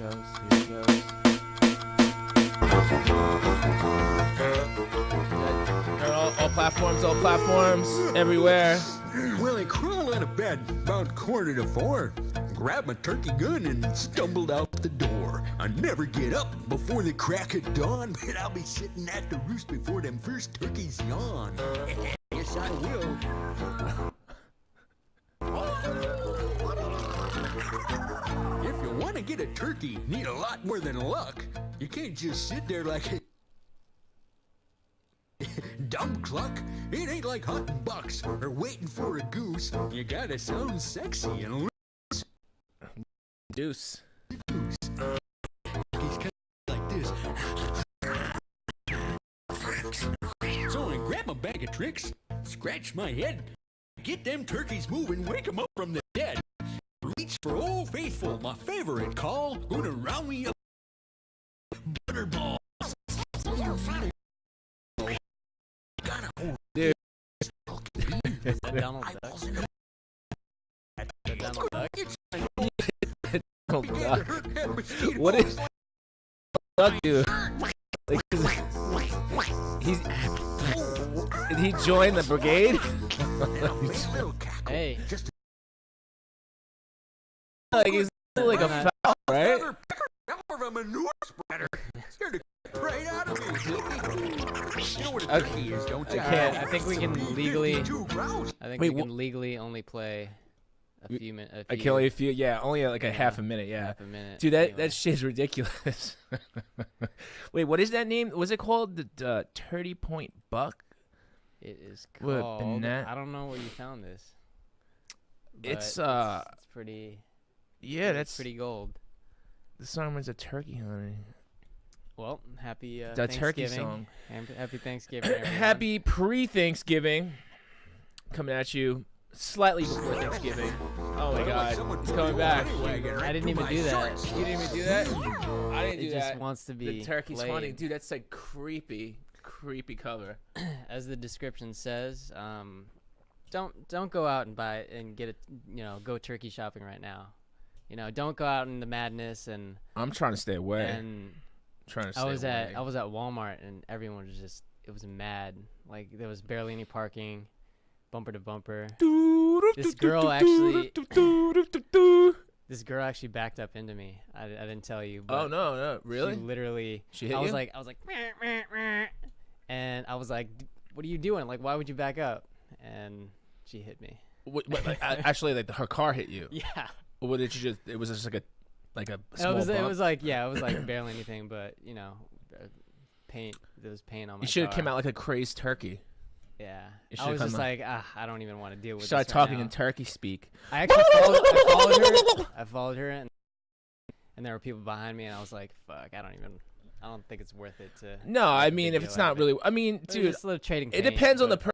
goes. Here it goes. All platforms, everywhere. Well, I crawled out of bed about 3:45, grabbed my turkey gun, and stumbled out the door. I never get up before the crack of dawn, but I'll be sitting at the roost before them first turkeys yawn. Yes, I will. If you want to get a turkey, need a lot more than luck. You can't just sit there like a dumb cluck. It ain't like hunting bucks or waiting for a goose. You gotta sound sexy and Deuce. loose. He's kind of like this. So I grab my bag of tricks, scratch my head, get them turkeys moving, wake 'em up from the dead. Reach for Old Faithful, my favorite call. Gonna round me up butterballs. Dude. Donald Duck. Donald Duck. Oh God. What is Duck do? Like, did he join the brigade? Hey. Like he's like a foul, right? Of a manure spreader. Scared the right out of me. You know what a Okay. turkey is, don't you? I can't. I think we can legally. 52 rounds. I think Wait, we can legally only play a few minutes. I can only feel, yeah, only like a half a minute, yeah. Half a minute. Dude, that anyway. shit's ridiculous. Wait, what is that name? Was it called the 30 Point Buck? It is What, called. banana- I don't know where you found this. but It's It's pretty. yeah, it's that's pretty gold. the song was a turkey hunting. Well, happy The turkey Thanksgiving. song. Happy Thanksgiving, everyone. Happy pre-Thanksgiving, coming at you slightly before Thanksgiving. Oh my God, it's coming back. I didn't even do that. You didn't even do that? I didn't do It just that. wants to be The turkey's played. hunting, dude. That's like creepy cover. As the description says, don't go out and buy it and get it. Go turkey shopping right now. Don't go out in the madness and I'm trying to stay away. and trying to stay I was away. at Walmart and everyone was just it was mad. Like there was barely any parking, bumper to bumper. This girl actually backed up into me. I didn't tell you. But Oh no, really? She literally. She hit I was you? like, meh, meh, meh. And I was like, what are you doing? Like, why would you back up? And she hit me. What, like, actually, like her car hit you. Yeah. Or what did you just? It was just like a small It was bump? like barely anything, but paint. There was paint on my. You should have car. came out like a crazed turkey. Yeah. You I should've was just come out. like, I don't even want to deal with Start this right talking now. in turkey speak. I actually followed her. I followed her, and there were people behind me, and I was like, "Fuck! I don't think it's worth it to." No, I make a mean big if it's deal out not of it. really. I mean, It was dude, just a little trading. it paint, depends on the but- person.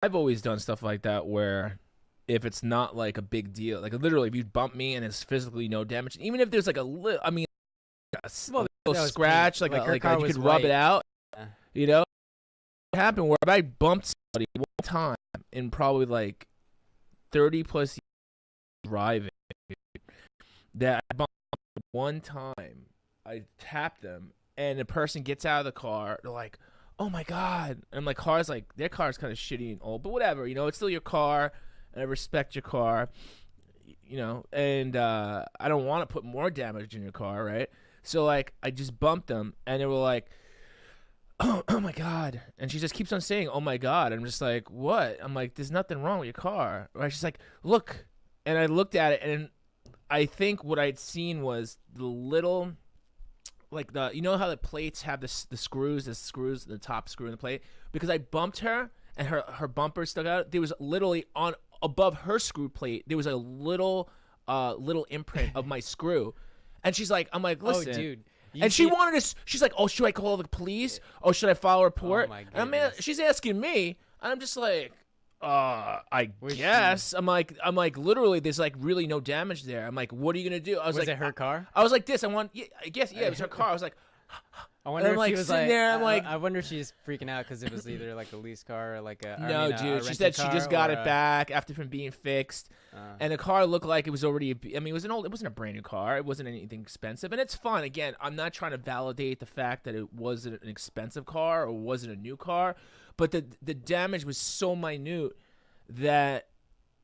I've always done stuff like that where if it's not like a big deal, like literally if you bump me and it's physically no damage, even if there's like a little, I mean, a Well, little that was scratch, paint. like Like, her car you was could rub it white. out, Yeah. you know. What happened where I bumped somebody one time in probably like 30 plus years driving, that I bumped one time, I tapped them and the person gets out of the car, they're like, oh my God. And my car's like, their car's kind of shitty and old, but whatever, it's still your car, and I respect your car, and I don't want to put more damage in your car, right? So, like, I just bumped them, and they were like, oh my God. And she just keeps on saying, oh my God. I'm just like, what? I'm like, there's nothing wrong with your car. Right? She's like, look. And I looked at it, and I think what I'd seen was the little... like how the plates have the screws, the top screw in the plate, because I bumped her and her bumper stuck out. There was literally above her screw plate, there was a little imprint of my screw, and she's like, I'm like, listen, Oh, dude. and she wanted to. She's like, oh, should I call the police? Oh, should I file a report? Oh, my And goodness. she's asking me, and I'm just like, I Was she- guess. I'm like, literally, there's like really no damage there. I'm like, what are you gonna do? I was Was like, it her car? I was like this. I guess, yeah, it was her car. I was like, I wonder I'm, if like, she was sitting like, there, I'm like- I wonder if she's freaking out because it was either like a lease car or like a. No, dude. She rented said she car just got or it back after from being fixed, and the car looked like it was already. I mean, it was an old. It wasn't a brand new car. It wasn't anything expensive, and it's fun. Again, I'm not trying to validate the fact that it wasn't an expensive car or wasn't a new car, but the damage was so minute that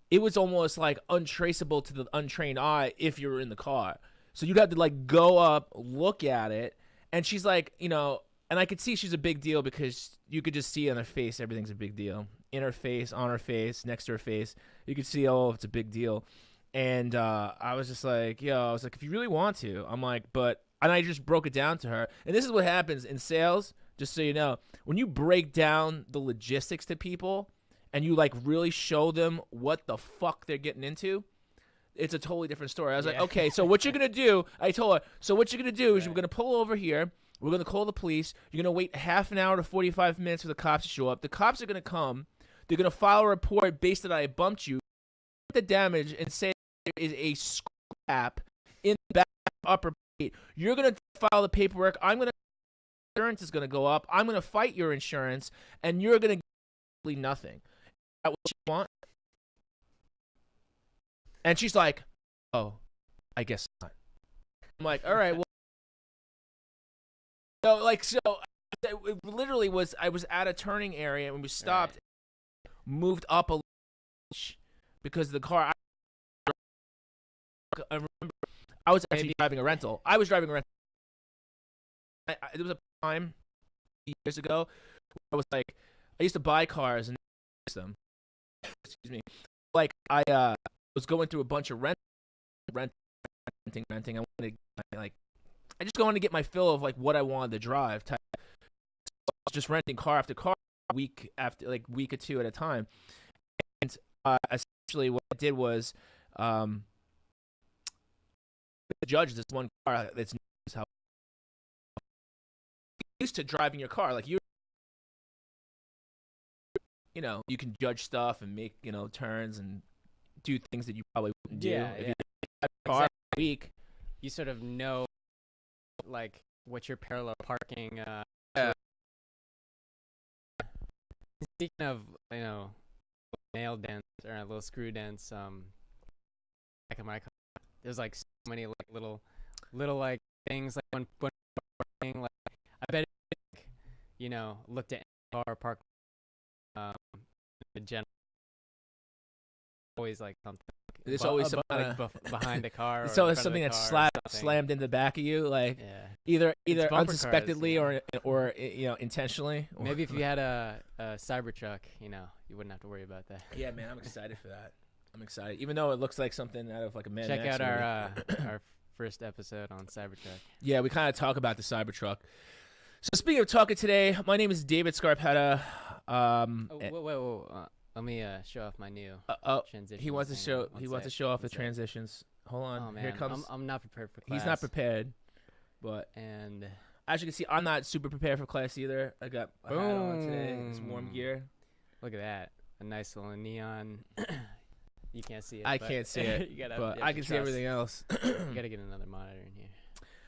it was almost like untraceable to the untrained eye if you were in the car. So you'd have to like go up, look at it, and she's like, you know. And I could see she's a big deal because you could just see on her face everything's a big deal. In her face, on her face, next to her face. You could see, oh, it's a big deal. And I was just like, yo, I was like, if you really want to. I'm like, but – and I just broke it down to her. And this is what happens in sales, just so you know. When you break down the logistics to people and you, like, really show them what the fuck they're getting into, it's a totally different story. I was like, okay, so what you're going to do – I told her, so what you're going to do is we're going to pull over here. We're going to call the police. You're going to wait half an hour to 45 minutes for the cops to show up. The cops are going to come. They're going to file a report based that I bumped you, the damage, and say there is a scrap in the back upper plate. You're going to file the paperwork. Insurance is going to go up. I'm going to fight your insurance, and you're going to get nothing. Is that what you want? And she's like, oh, I guess not. I'm like, all right, well. So it literally was, I was at a turning area and we stopped, moved up a little because the car, I remember, I was actually driving a rental. I was driving a rental. There was a time years ago where I was like, I used to buy cars and them. Excuse me. Like I was going through a bunch of renting. I wanted to, like, I just wanted to get my fill of like what I wanted to drive. So I was just renting car after car, week or two at a time. And essentially, what I did was, the judge this one car that's how used to driving your car. Like you know, you can judge stuff and make turns and do things that you probably wouldn't do if you had a car a week. You sort of know. Like what's your parallel parking speaking of nail dents or little screw dents back in my car, there's like so many like little like things like when parking, like I bet it, looked at car park the general always like something. There's always something like behind the car. It's always something that's slammed in the back of you, like either unsuspectedly or intentionally. Maybe if you had a Cybertruck, you wouldn't have to worry about that. Yeah, man, I'm excited for that. I'm excited, even though it looks like something out of like a Mad Max Check out movie. our first episode on Cybertruck. Yeah, we kind of talk about the Cybertruck. So speaking of talking today, my name is David Scarpetta. Whoa. Let me show off my new transition. He wants to show. He wants to show off the transitions. Hold on. Oh man, Here comes. I'm not prepared for class. He's not prepared, but and as you can see, I'm not super prepared for class either. I got a hat on today. It's warm gear. Look at that, a nice little neon. You can't see it. I can't see it, but I can see everything else. You gotta get another monitor in here.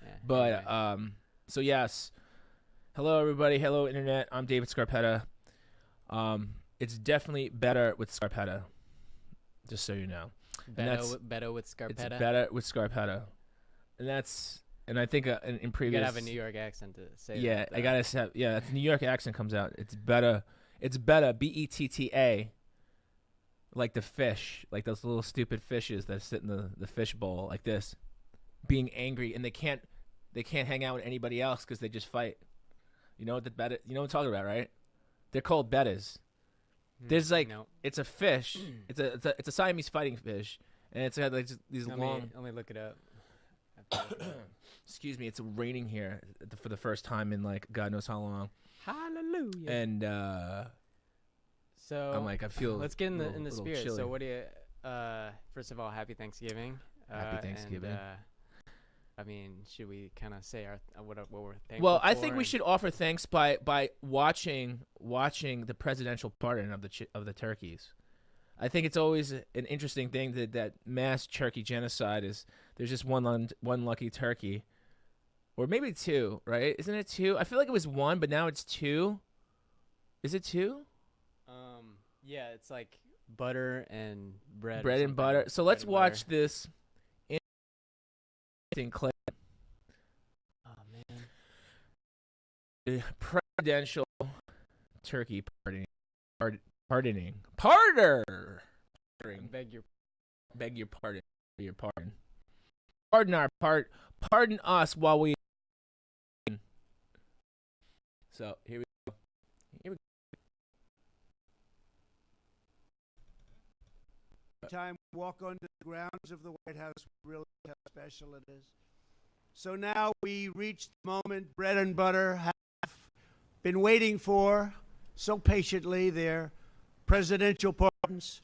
Yeah, but anyway. So yes, hello everybody. Hello internet. I'm David Scarpetta. It's definitely better with Scarpetta, just so you know. Better with Scarpetta? It's better with Scarpetta. And I think in previous... You gotta have a New York accent to say that. Yeah, I gotta have... Yeah, the New York accent comes out. It's better, B-E-T-T-A, like the fish, like those little stupid fishes that sit in the fish bowl, like this, being angry, and they can't hang out with anybody else because they just fight. You know what what I'm talking about, right? They're called bettas. There's like it's a fish. It's a Siamese fighting fish, and it's got like these long. Let me look it up. Excuse me, it's raining here for the first time in like God knows how long. Hallelujah. And so I'm like, I feel. Let's get in the spirit. Chilly. So what do you? First of all, happy Thanksgiving. Happy Thanksgiving. And, I mean, should we kind of say what we're thankful for? Well, I think we should offer thanks by watching the presidential pardon of the turkeys. I think it's always an interesting thing that mass turkey genocide is. There's just one lucky turkey, or maybe 2, right? Isn't it 2? I feel like it was 1, but now it's 2. Is it 2? Yeah, it's like butter and bread. Bread and butter. So let's watch this interesting clip. Oh man. Presidential turkey pardoning. Pardoning. Beg your pardon. Pardon us while we. So here we go. Time walk onto the grounds of the White House, really how special it is. So now we reach the moment bread and butter have been waiting for so patiently, their presidential pardons.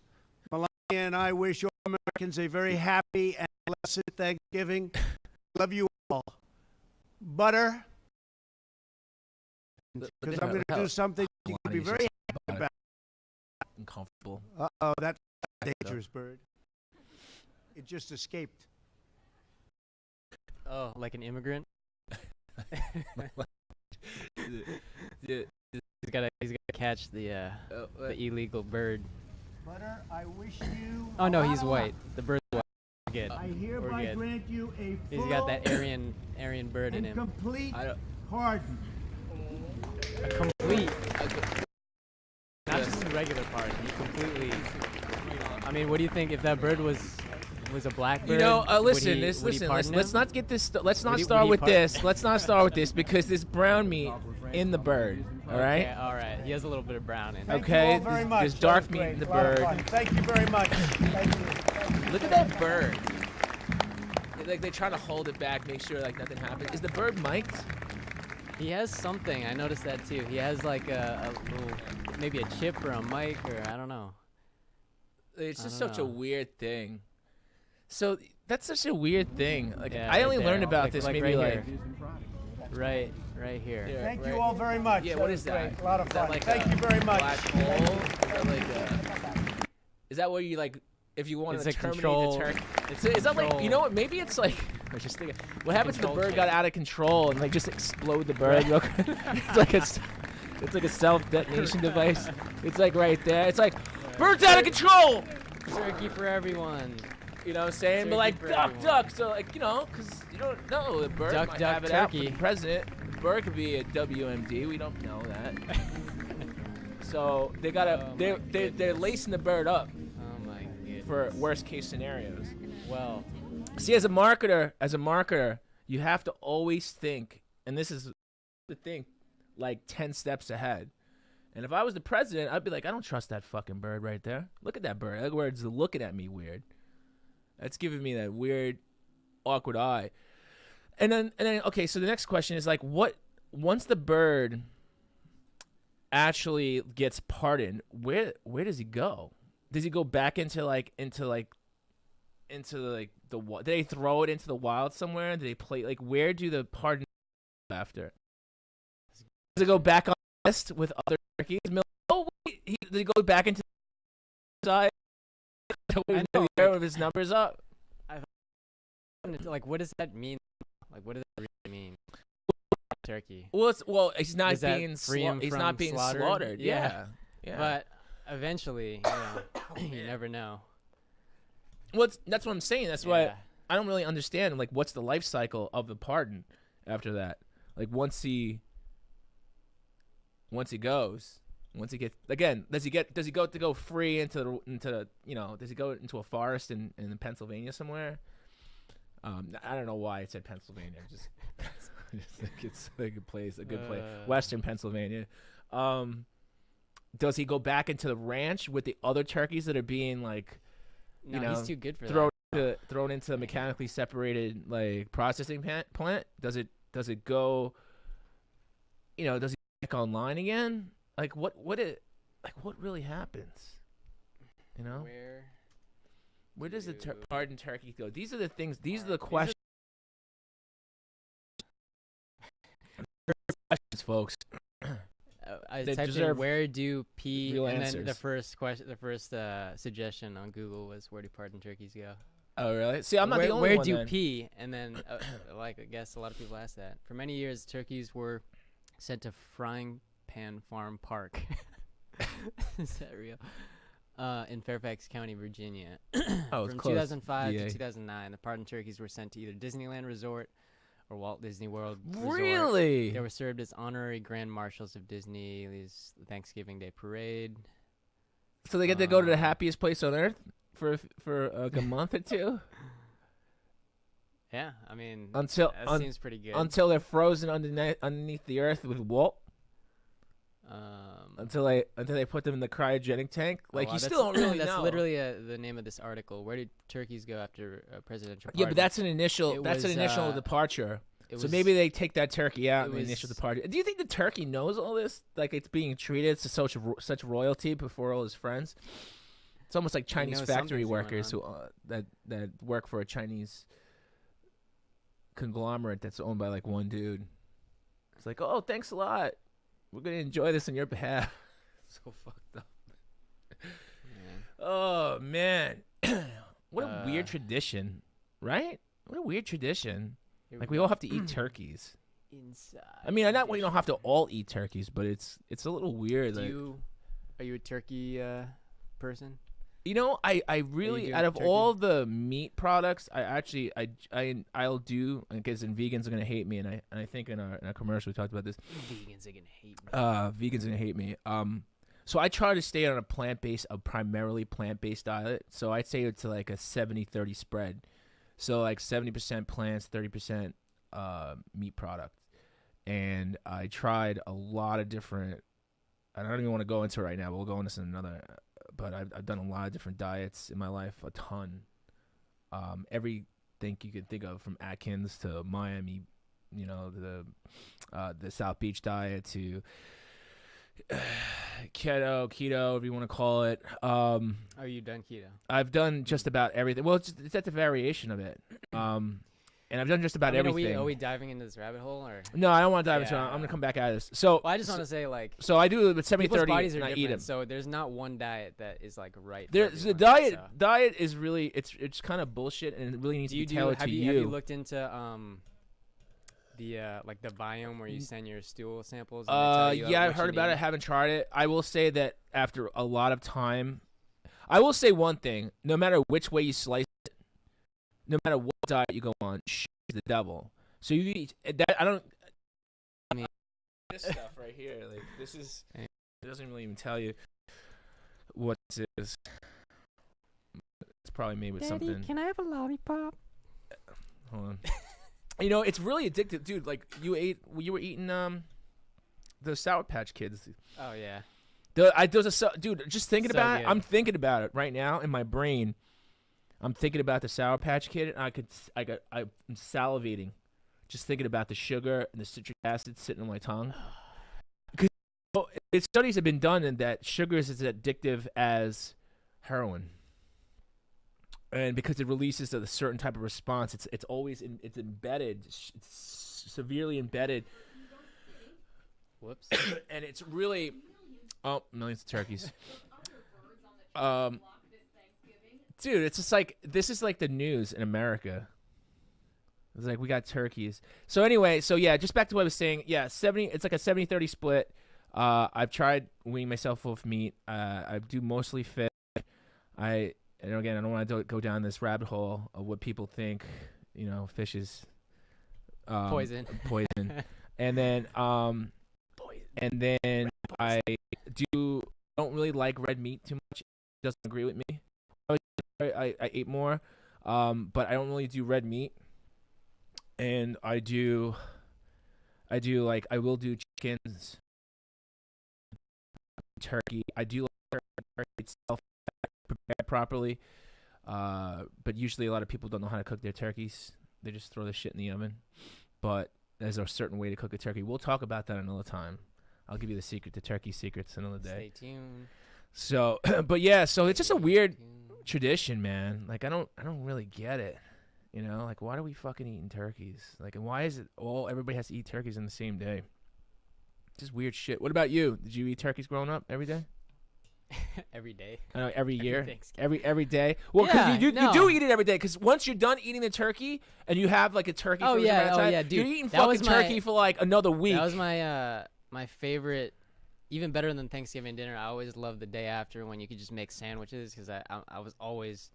Melania and I wish all Americans a very happy and blessed Thanksgiving. Love you all. Butter, because I'm going to do something you can be very happy about. Uncomfortable. Uh-oh, that's a dangerous bird. It just escaped. Oh, like an immigrant? Yeah. He's gotta catch the illegal bird. Butter, I wish you. Oh no, he's white. The bird's white. We're good. I hereby grant you a full. He's got that Aryan bird in him. Complete pardon. A complete. Not just a regular pardon. You completely. I mean, what do you think if that bird was a black bird? You know, listen. Let's not get this. Let's not start with this. Let's not start with this because there's brown meat in the bird. All right. Okay, all right. He has a little bit of brown in him. Okay. Thank you all very much. There's dark meat in the bird. Thank you very much. Thank you. Look at that bird. Like they try to hold it back, make sure like nothing happens. Is the bird mic'd? He has something. I noticed that too. He has like a little, maybe a chip or a mic or I don't know. It's just such a weird thing. So that's such a weird thing. Like Yeah, I only right learned there. about this maybe right like here. right here. Yeah, Thank right. you all very much. Yeah, what is that? Great. A lot of Is that fun. like Thank a you very much. black hole? Is that like is that where you like if you want It's to a terminate control- the turkey? Is that like you know what? Maybe it's like I was just thinking. What happens if the Control bird got chain. out of control and like just explode the bird? It's like a self-detonation device. It's like right there. It's like bird's out of control. Turkey for everyone. You know what I'm saying? But Turkey like for duck, everyone. duck. So like you know, because you don't know the bird Duck, might duck, have it out for turkey. the president. The bird could be a WMD. We don't know that. So they gotta they're lacing the bird up Oh my goodness. for worst case scenarios. Well, See, as a marketer, you have to always think, and this is the thing, like 10 steps ahead. And if I was the president, I'd be like, I don't trust that fucking bird right there. Look at that bird. That bird's looking at me weird. That's giving me that weird, awkward eye. And then, okay, so the next question is like, what? Once the bird actually gets pardoned, where does he go? Does he go back into the did they throw it into the wild somewhere? Did they play like where do the pardon after? Does it go back on the list with other turkeys? Oh wait, did he go back into the side? I know, With his numbers up. like, what does that mean? Like, what does that really mean? Turkey. Well, he's not Is that being free him he's from not being slaughtered? slaughtered. Yeah. Yeah. But eventually, you never know. Well, that's what I'm saying. That's why Yeah. I don't really understand. Like, what's the life cycle of the pardon after that? Like, once he gets again, does he go free into does he go into a forest in Pennsylvania somewhere? I don't know why it said Pennsylvania. I just think it's like a place, a good place, Western Pennsylvania. Does he go back into the ranch with the other turkeys that are being like? He's too good for Thrown into a mechanically separated like processing plant. Does it go? Does he back online again? Like what really happens? Where does the pardoned turkey go? These are the things. These are the questions, folks. I They typed in deserve where do pee, real and then answers. the first suggestion on Google was where do pardoned turkeys go? Oh, really? See, I'm not where, the only where one. do you Then. pee? And then, like, I guess a lot of people ask that. For many years, turkeys were sent to Frying Pan Farm Park. Is that real? In Fairfax County, Virginia. Oh, it's From close. 2005 VA. to 2009, the pardoned turkeys were sent to either Disneyland Resort or Walt Disney World Resort. Really? They were served as honorary grand marshals of Disney's Thanksgiving Day Parade. So they get to go to the happiest place on earth for like a month or two Yeah, I mean, until that seems pretty good. until they're frozen underneath the earth with Walt. Until they put them in the cryogenic tank. Like wow, you still don't really that's know. literally the name of this article. Where did turkeys go after a presidential Yeah, pardon? but that's an initial. It That's an was, initial departure. It So was- maybe they take that turkey out it in the initial was- departure. Do you think the turkey knows all this? Like it's being treated to such royalty before all his friends. It's almost like Chinese knows factory something's going workers who that work for a Chinese conglomerate that's owned by like one dude. It's like, oh, thanks a lot. We're gonna enjoy this on your behalf. So fucked up. Yeah. Oh man, what a weird tradition, right? What a weird tradition. Here Like we we go. all have to eat turkeys. Inside. I mean, I not we don't have to all eat turkeys, but it's a little weird. Like, Are you a turkey person? you know, I really doing out of turkey? all the meat products, I'll do because and vegans are gonna hate me, and I think in our commercial we talked about this. Vegans are gonna hate me. Vegans are gonna hate me. So I try to stay on a primarily plant-based diet. So I'd say it's like a 70-30 spread. So like 70% plants, 30% meat product. And I tried a lot of different. I don't even want to go into it right now. But we'll go into this in another. But I've done a lot of different diets in my life, a ton. Everything you can think of, from Atkins to Miami, you know, the South Beach diet to keto, whatever you want to call it. Are you done keto? I've done just about everything. Well, it's at the variation of it. And I've done just about everything. Are we diving into this rabbit hole or? No, I don't want to dive into it. Yeah. I'm going to come back at this. So, Well, I just want to say like. so I do it with People's 70-30 bodies are and I different, eat them. so there's not one diet that is like right. for There's the everyone, so. diet is really it's kind of bullshit, and it really needs to be tailored have to you have you looked into the like the biome where you send your stool samples? And they tell you, yeah, what I've heard you about need? it. Haven't tried it. I will say that after a lot of time, I will say one thing: no matter which way you slice it, no matter what diet you go on, shit is the devil. So you eat that. I don't. I mean, this stuff right here, like this is. It doesn't really even tell you what this is. It's probably made with something. Can I have a lollipop? Hold on. You know, it's really addictive, dude. Like you were eating the Sour Patch Kids. Oh yeah. Dude, just thinking So about it. good. I'm thinking about it right now in my brain. I'm thinking about the Sour Patch Kid, and I'm salivating, just thinking about the sugar and the citric acid sitting on my tongue. Because studies have been done in that sugar is as addictive as heroin. And because it releases a certain type of response, it's always it's embedded, it's severely embedded. Whoops. And it's really millions of turkeys. Dude, it's just like this is like the news in America. It's like we got turkeys. So anyway, just back to what I was saying. Yeah, 70. It's like a 70-30 split. I've tried weaning myself off meat. I do mostly fish. And again, I don't want to go down this rabbit hole of what people think. You know, fish is Poison. Poison. And then I don't really like red meat too much. It doesn't agree with me. I ate more, but I don't really do red meat. And I will do chickens, turkey. I do like turkey itself prepared properly, but usually a lot of people don't know how to cook their turkeys. They just throw the shit in the oven. But there's a certain way to cook a turkey. We'll talk about that another time. I'll give you the turkey secrets another day. Stay tuned. So, but yeah, so it's just a weird tradition, man. Like I don't really get it. You know, like why are we fucking eating turkeys? Like, and why is it everybody has to eat turkeys on the same day? Just weird shit. What about you? Did you eat turkeys growing up every day? Every day. Every year, Thanksgiving. every day. Well, because Yeah, you no. do eat it every day. Because once you're done eating the turkey and you have like a turkey for a certain amount of time, dude. you're eating That was fucking turkey for like another week. That was my my favorite. Even better than Thanksgiving dinner. I always loved the day after when you could just make sandwiches because I was always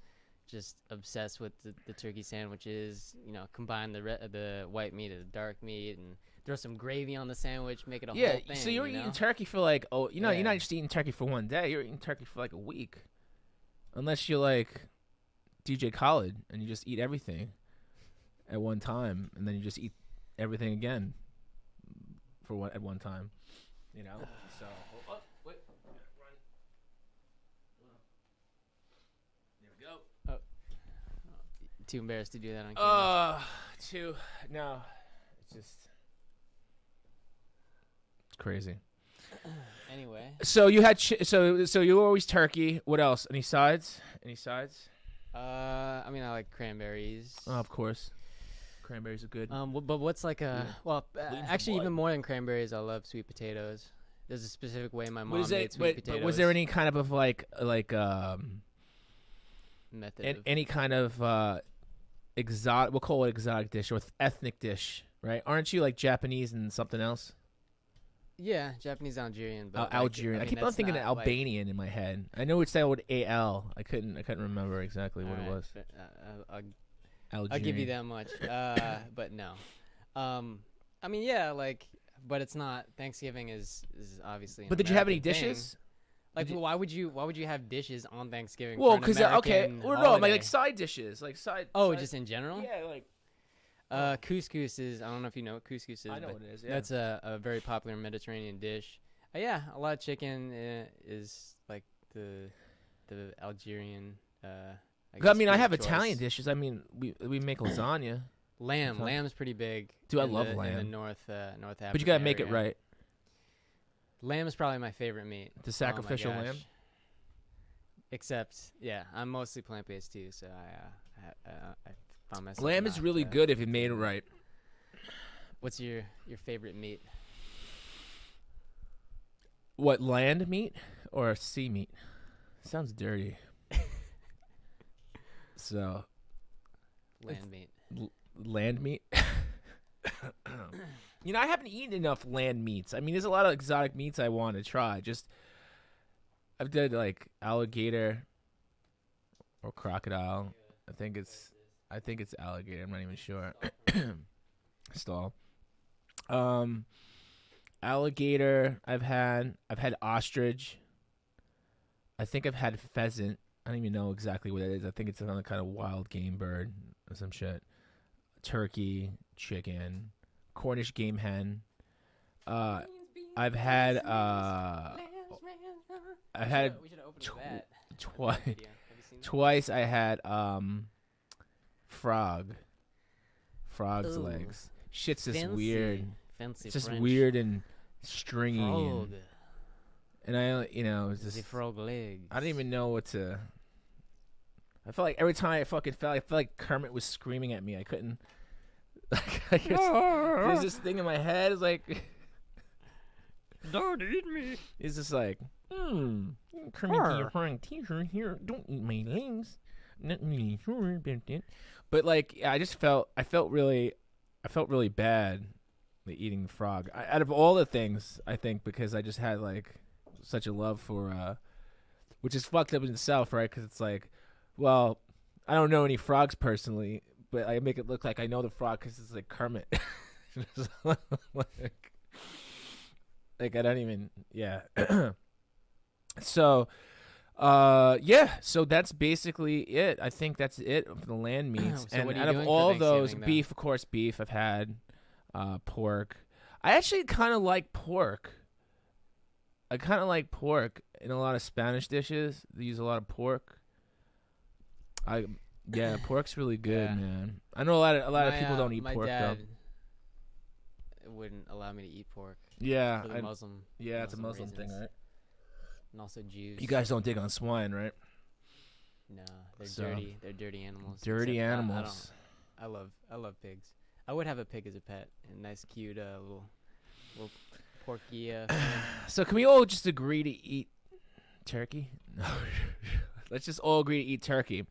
just obsessed with the turkey sandwiches. You know, combine the white meat and the dark meat and throw some gravy on the sandwich, make it a whole thing. So you're you eating know? turkey for like you're Yeah. not just eating turkey for one day. You're eating turkey for like a week, unless you're like DJ Khaled and you just eat everything at one time, and then you just eat everything again at one time. You know. So wait, run. There we go. Too embarrassed to do that on camera. No, it's just it's crazy. Anyway. So you had so you were always turkey. What else? Any sides? I mean, I like cranberries. Oh, of course. Cranberries are good. But what's like a Lean for actually blood. even more than cranberries, I love sweet potatoes. There's a specific way my mom Was made it? sweet potatoes. But was there any kind of like method? any kind of exotic? We'll call it exotic dish or ethnic dish, right? Aren't you like Japanese and something else? Yeah, Japanese Algerian. But Algerian. I mean, keep on that's thinking of not, like- Albanian in my head. I know it's that with AL. I couldn't remember exactly what Alright, it was. but, Algerian. I'll give you that much. But no. I mean, yeah, like, but it's not. Thanksgiving is obviously. But did you have any American thing. dishes? Like, why would you have dishes on Thanksgiving? Well, because no, like side dishes, like side. Oh, side, just in general. yeah, like Couscous is. I don't know if you know what couscous is. I know but what it is. Yeah. That's a very popular Mediterranean dish. Yeah, a lot of chicken is like the Algerian. I mean, I have choice. Italian dishes. I mean, we make lasagna. Lamb. Okay. Lamb's pretty big. Dude, I in love the, In the lamb. North Africa. But you gotta make it area. right. Lamb is probably my favorite meat. The Oh my sacrificial gosh. lamb. Except, yeah, I'm mostly plant-based too, so I found myself. Lamb is not, really good if you made it right. What's your favorite meat? What, land meat or sea meat? Sounds dirty. So, Land meat. land meat. You know, I haven't eaten enough land meats. I mean, there's a lot of exotic meats I want to try. I've done like alligator or crocodile. I think it's alligator. I'm not even sure. Stall. Alligator. I've had ostrich. I think I've had pheasant. I don't even know exactly what it is. I think it's another kind of wild game bird or some shit. Turkey, chicken, Cornish game hen. I've had We should have opened with that. twice. Video. Have you seen that? Twice I had frog's Ooh. legs. Shit's just Fancy. weird. Fancy It's just French. weird and stringy. Frog. And I, it's The just frog legs. I don't even know what to. I felt like every time I felt like Kermit was screaming at me. I couldn't. Like, there's this thing in my head. It's like, Don't eat me. it's just like, Kermit, get your frying T-shirt here. Don't eat my legs. Not really sure about that. But like, I felt really bad like, eating the frog. Out of all the things, I think because I just had like such a love for, which is fucked up in itself, right? Because it's like, well, I don't know any frogs personally, but I make it look like I know the frog because it's like Kermit. like I don't even, yeah. So, so that's basically it. I think that's it for the land meats. So And what are you out of doing for all of those, Thanksgiving, though? beef, of course, beef. I've had pork. I actually kind of like pork. I kind of like pork in a lot of Spanish dishes. They use a lot of pork. Pork's really good, Yeah. man. I know a lot of people don't eat my pork dad though. wouldn't allow me to eat pork Yeah, for the Muslim. it's a Muslim thing, reasons. right? And also Jews. You guys don't dig on swine, right? No, they're So- dirty. They're dirty animals. Dirty except animals. I love pigs. I would have a pig as a pet. A nice, cute, little porky. So can we all just agree to eat Turkey? No. Let's just all agree to eat turkey.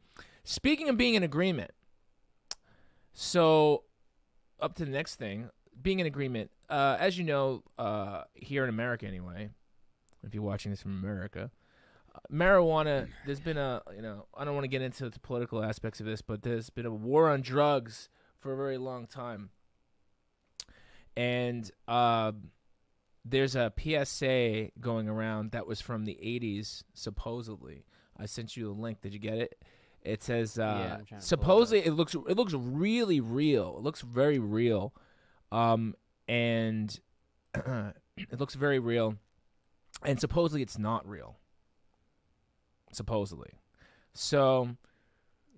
Speaking of being in agreement, so up to the next thing, being in agreement. As you know, here in America anyway, if you're watching this from America, marijuana, there's been I don't want to get into the political aspects of this, but there's been a war on drugs for a very long time. And there's a PSA going around that was from the 80s, supposedly. I sent you a link. Did you get it? It says supposedly it looks really real. It looks very real. And it looks very real. And supposedly it's not real. Supposedly. So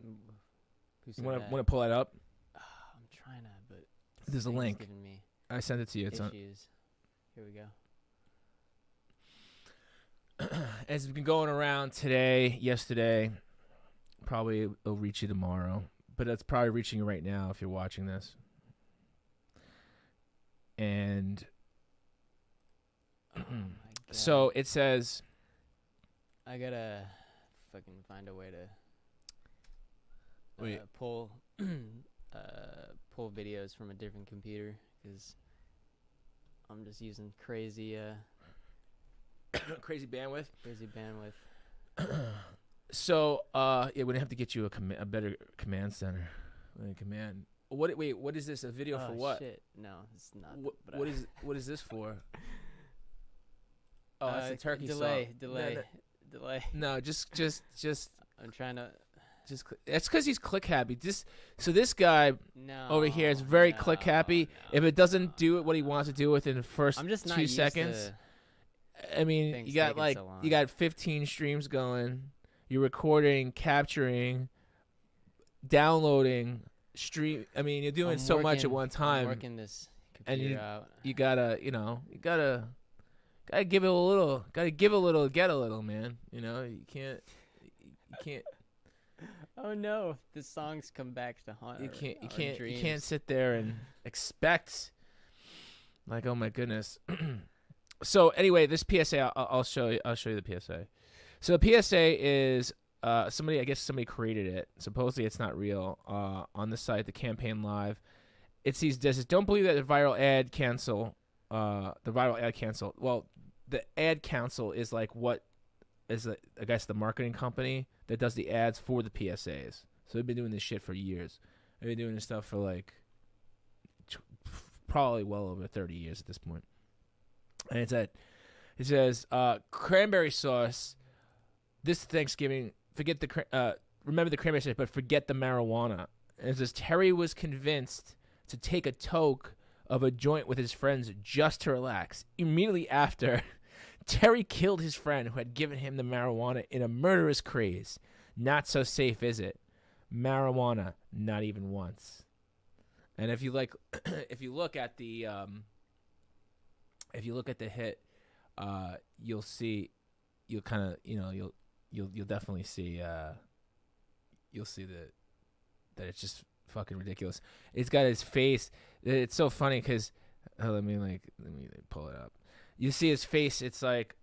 you want to pull that up? I'm trying to, but there's a link. I sent it to you. It's on. Here we go. As it's been going around today, yesterday, probably it'll reach you tomorrow, but it's probably reaching you right now if you're watching this. And so it says, I gotta fucking find a way to pull videos from a different computer, because I'm just using crazy crazy bandwidth. So yeah, we're gonna have to get you a better command center. Command. What is this? A video for what? Shit. No, it's not. What is this for? Oh, that's a turkey delay. song. Delay. No, just. I'm trying to. That's because he's click happy. So this guy over here is very click happy. If it doesn't do what he wants to do within the first I'm just not 2 seconds, I mean, you got 15 streams going. You're recording, capturing, downloading, stream. I mean, you're doing so much at one time. I'm working this computer out. You gotta give it a little. Gotta give a little, get a little, man. You know, you can't. Oh no! The songs come back to haunt. You can't sit there and expect. Like, oh my goodness. So anyway, this PSA, I'll show you. I'll show you the PSA. So the PSA is somebody. I guess somebody created it. Supposedly it's not real. On the site, the campaign live, it says, "Don't believe that the viral ad cancel." The viral ad cancel. Well, the ad council is like what is I guess the marketing company that does the ads for the PSAs. So they've been doing this shit for years. They've been doing this stuff for like probably well over 30 years at this point. And it says cranberry sauce. This Thanksgiving, remember the cranberry sauce, but forget the marijuana. And it says Terry was convinced to take a toke of a joint with his friends just to relax. Immediately after, Terry killed his friend who had given him the marijuana in a murderous craze. Not so safe, is it? Marijuana, not even once. And if you look at the hit, you'll see, you'll definitely see, you'll see that it's just fucking ridiculous. It's got his face. It's so funny because let me pull it up. You see his face. It's like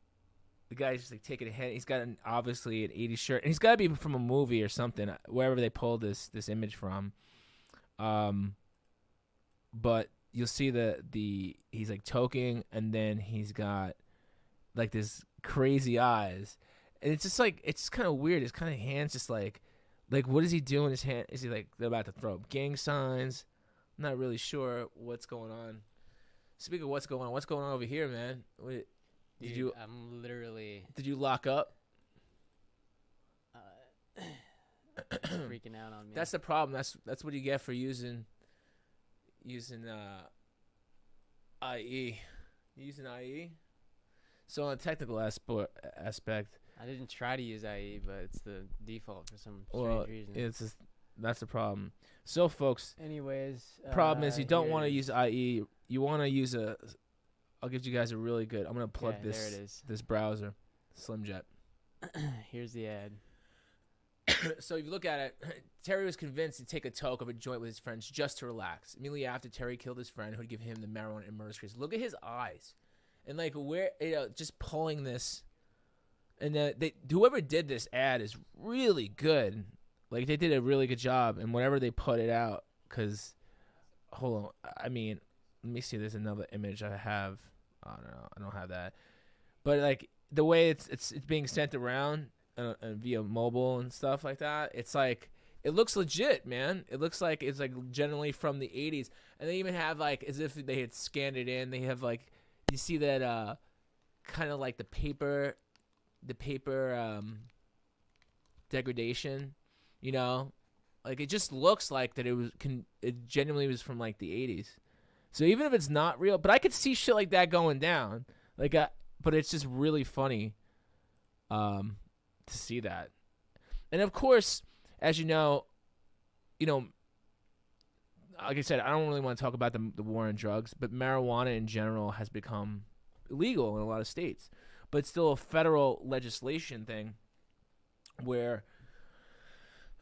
the guy's just like taking a hit. He's got obviously an 80s shirt, and he's got to be from a movie or something, wherever they pulled this image from. But you'll see he's like toking, and then he's got like this crazy eyes, and it's just like it's kind of weird. His kind of hands just like what is he doing? His hand, is he like they're about to throw up gang signs? I'm not really sure what's going on. Speaking of what's going on over here, man? I'm literally. Did you lock up? Freaking out on me. That's the problem. That's what you get for using IE. Using IE. So on a technical aspect, I didn't try to use IE, but it's the default for some strange reason. That's the problem. So, folks. Anyways, problem is you don't want to use IE. You want to use I'll give you guys a really good. I'm gonna plug this browser, SlimJet. Here's the ad. So if you look at it, Terry was convinced to take a toke of a joint with his friends just to relax. Immediately after, Terry killed his friend who had given him the marijuana and murder case. Look at his eyes, and like where just pulling this, And whoever did this ad is really good. Like, they did a really good job. And whenever they put it out, because, hold on. I mean, let me see. There's another image I have. I don't know. I don't have that. But, like, the way it's being sent around via mobile and stuff like that, it's like, it looks legit, man. It looks like it's, like, generally from the 80s. And they even have, like, as if they had scanned it in. They have, like, you see that kind of like the paper degradation, you know? Like, it just looks like that it genuinely was from, like, the 80s. So even if it's not real, but I could see shit like that going down. Like, but it's just really funny to see that. And, of course, as you know, like I said, I don't really want to talk about the war on drugs, but marijuana in general has become illegal in a lot of states. But it's still a federal legislation thing where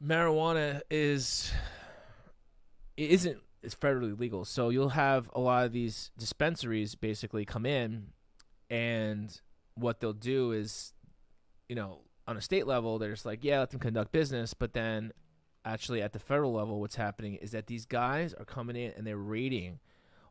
marijuana isn't federally legal. So you'll have a lot of these dispensaries basically come in, and what they'll do is, on a state level, they're just like, yeah, let them conduct business. But then actually at the federal level, what's happening is that these guys are coming in and they're raiding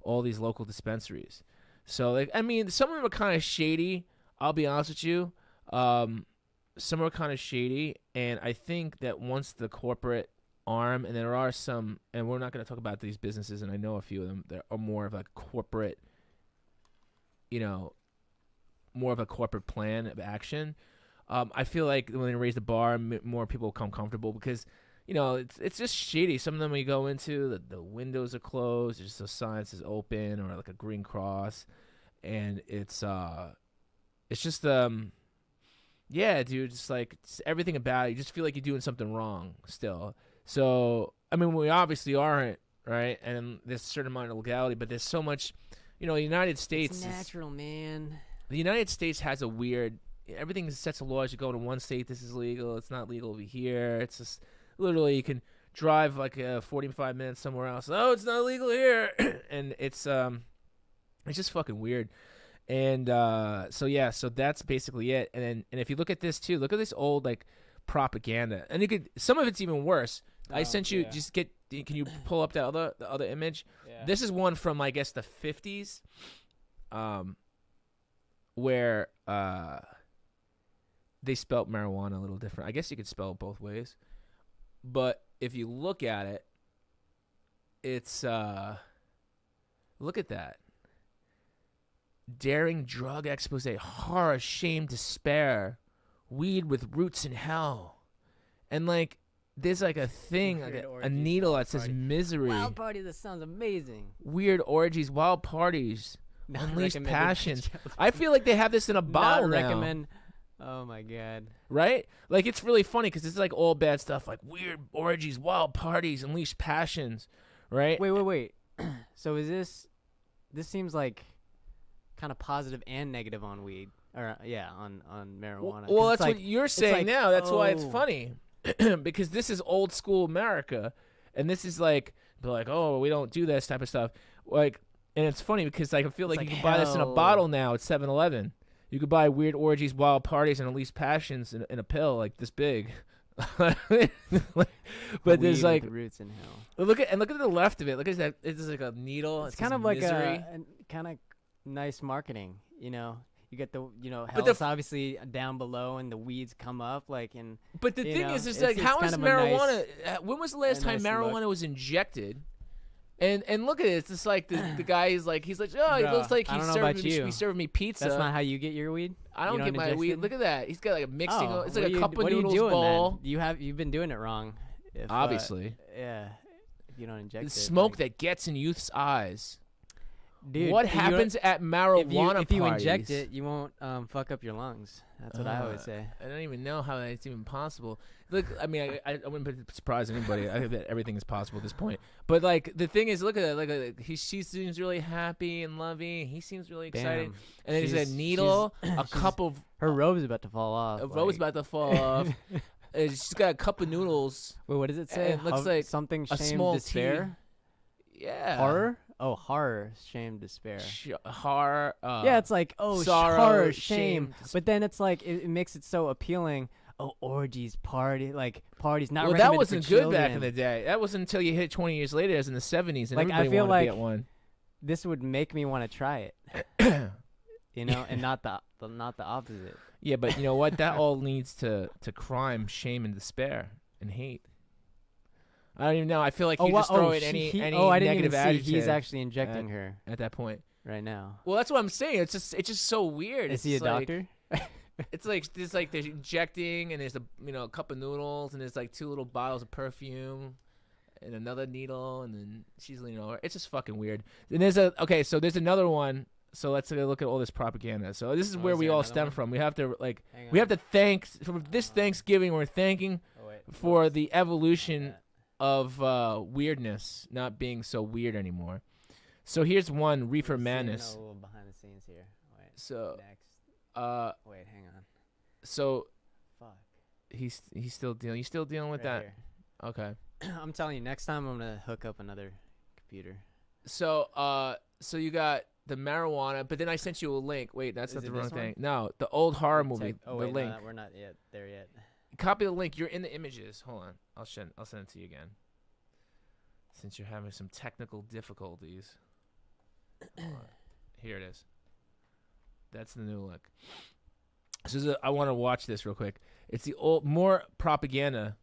all these local dispensaries. So, like, I mean, some of them are kind of shady. I'll be honest with you. Some are kind of shady, and I think that once the corporate arm, and there are some, and we're not going to talk about these businesses, and I know a few of them that are more of a corporate, more of a corporate plan of action. I feel like when they raise the bar, more people become comfortable because, it's just shady. Some of them when you go into, the windows are closed, there's just a sign that says open or like a green cross, and it's just yeah, dude, just like everything about it, you just feel like you're doing something wrong still. So, I mean, we obviously aren't, right? And there's a certain amount of legality, but there's so much, the United States. It's natural, man. The United States has a weird, everything sets of laws. You go to one state, this is legal. It's not legal over here. It's just literally you can drive like 45 minutes somewhere else. Oh, it's not legal here. And it's just fucking weird. And so that's basically it. And if you look at this too, look at this old like propaganda, and some of it's even worse. I sent you. Yeah. Can you pull up the other image? Yeah. This is one from I guess the 50s, where they spelt marijuana a little different. I guess you could spell it both ways, but if you look at it, it's look at that. Daring drug expose, horror, shame, despair, weed with roots in hell. And like there's like a thing, like a needle that says misery. Wild party, this sounds amazing. Weird orgies, wild parties, unleashed passions. I feel like they have this in a bottle now. Recommend. Oh my god. Right? Like it's really funny because it's like all bad stuff, like weird orgies, wild parties, unleashed passions. Right? Wait. So is this seems like kind of positive and negative on weed, or on marijuana. Well, that's like, what you're saying now. That's why it's funny, because this is old school America, and this is like they're like, oh, we don't do this type of stuff. Like, and it's funny because like, I feel like you can buy this in a bottle now at 7-Eleven. You could buy weird orgies, wild parties, and unleashed passions in a pill like this big. But there's like roots in hell. Look at the left of it. Look at that. It's like a needle. It's kind of like a kind of nice marketing, you get the hell's obviously down below and the weeds come up like. And but the thing is like, how is marijuana when was the last time marijuana was injected? And look at it, it's just like the guy is like, he's like, oh, he looks like he's serving me pizza. That's not how you get your weed. I don't get my weed. Look at that, he's got like a mixing. It's like a cup of noodles bowl. You've been doing it wrong. Obviously. Yeah. If you don't inject the smoke that gets in youth's eyes. Dude, what happens at marijuana if you inject it, you won't fuck up your lungs. That's what I always say. I don't even know how that's even possible. Look, I mean, I wouldn't surprise anybody. I think that everything is possible at this point. But like the thing is, look at that. She seems really happy and loving. He seems really excited. Damn. And then there's a needle, a cup of her robe's about to fall off. A robe's about to fall off. She's got a cup of noodles. Wait, what does it say? It looks like something. Shame, a small despair. Yeah. Horror. horror, shame, despair. Horror. Yeah, it's like sorrow, horror, shame, shame. But then it's like it makes it so appealing. Oh, orgies, parties, not. Well, that recommended wasn't for good back in children. the day. That wasn't until you hit 20 years later, as in the 70s, and Like, I everybody feel wanted to be like- at one. This would make me want to try it. You know, and not the opposite. Yeah, but you know what? That all leads to crime, shame, and despair, and hate. I don't even know. I feel like you just throw in any I didn't negative even see adjective he's actually injecting her at that point. right now. Well, that's what I'm saying. It's just so weird. Is he a It's like- doctor? It's like there's like they're injecting, and there's a cup of noodles, and there's like 2 little bottles of perfume, and another needle, and then she's leaning over. It's just fucking weird. And there's so there's another one. So let's look at all this propaganda. So this is where is we there all another stem one? from. We have to Hang we have on. to thank for this Thanksgiving. We're thanking Oh, wait. for the evolution of weirdness not being so weird anymore. So here's one, Reefer Madness. A little behind the scenes here. Wait. So Next. wait, hang on. so Fuck. he's still dealing. You still dealing with Right that? Okay. here. I'm telling you, next time I'm gonna hook up another computer. So so you got the marijuana, but then I sent you a link. Wait, that's Is not the it wrong this one? thing. No, the old horror movie. Oh the wait, link. no, we're not yet there yet. Copy the link. You're in the images. Hold on. I'll send it to you again. Since you're having some technical difficulties. Hold on. Here it is. That's the new look. So I want to watch this real quick. It's the old, more propaganda.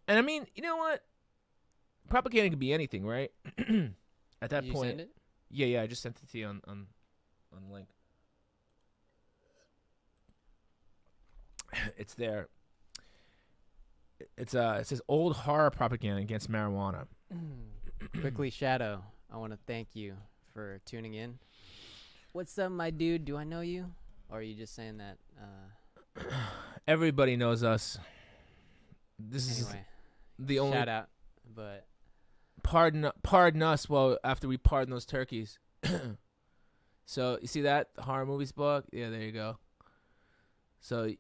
And I mean, you know what? Propaganda could be anything, right? At that You point. send it? Yeah, I just sent it to you on link. It's there. It says old horror propaganda against marijuana. Quickly, Shadow, I want to thank you for tuning in. What's up, my dude? Do I know you? Or are you just saying that? Everybody knows us. This Anyway, is the only shout out. But pardon us. Well, after we pardon those turkeys. So you see that horror movies book? Yeah, there you go. So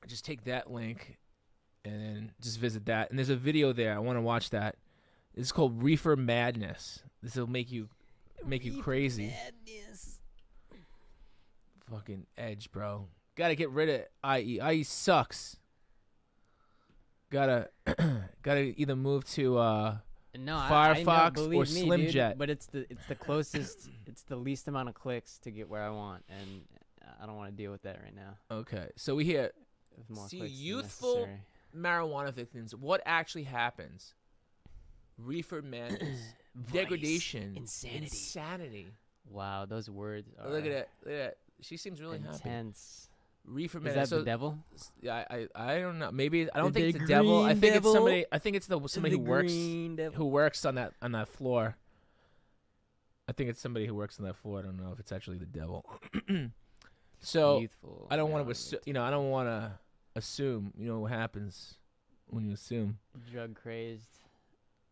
just take that link and then just visit that. And there's a video there. I want to watch that. It's called Reefer Madness. This will make you crazy. Madness. Fucking Edge, bro. Gotta get rid of IE. IE sucks. Gotta either move to No, Firefox I know, or believe me, Slim dude, Jet. But it's the closest. It's the least amount of clicks to get where I want, and I don't want to deal with that right now. okay. So we hear With more See, clicks than youthful necessary. marijuana victims. What actually happens? Reefer madness, degradation, insanity. Wow, those words are Look at that. She seems really happy. intense. Reefer Is madness. that the devil? Yeah, I don't know. Maybe I don't The think it's the devil. I green think devil? it's somebody. I think it's somebody The who works on that floor. I think it's somebody who works on that floor. I don't know if it's actually the devil. So Youthful. I don't want marijuana to. I don't want to assume. You know what happens when you assume. drug crazed,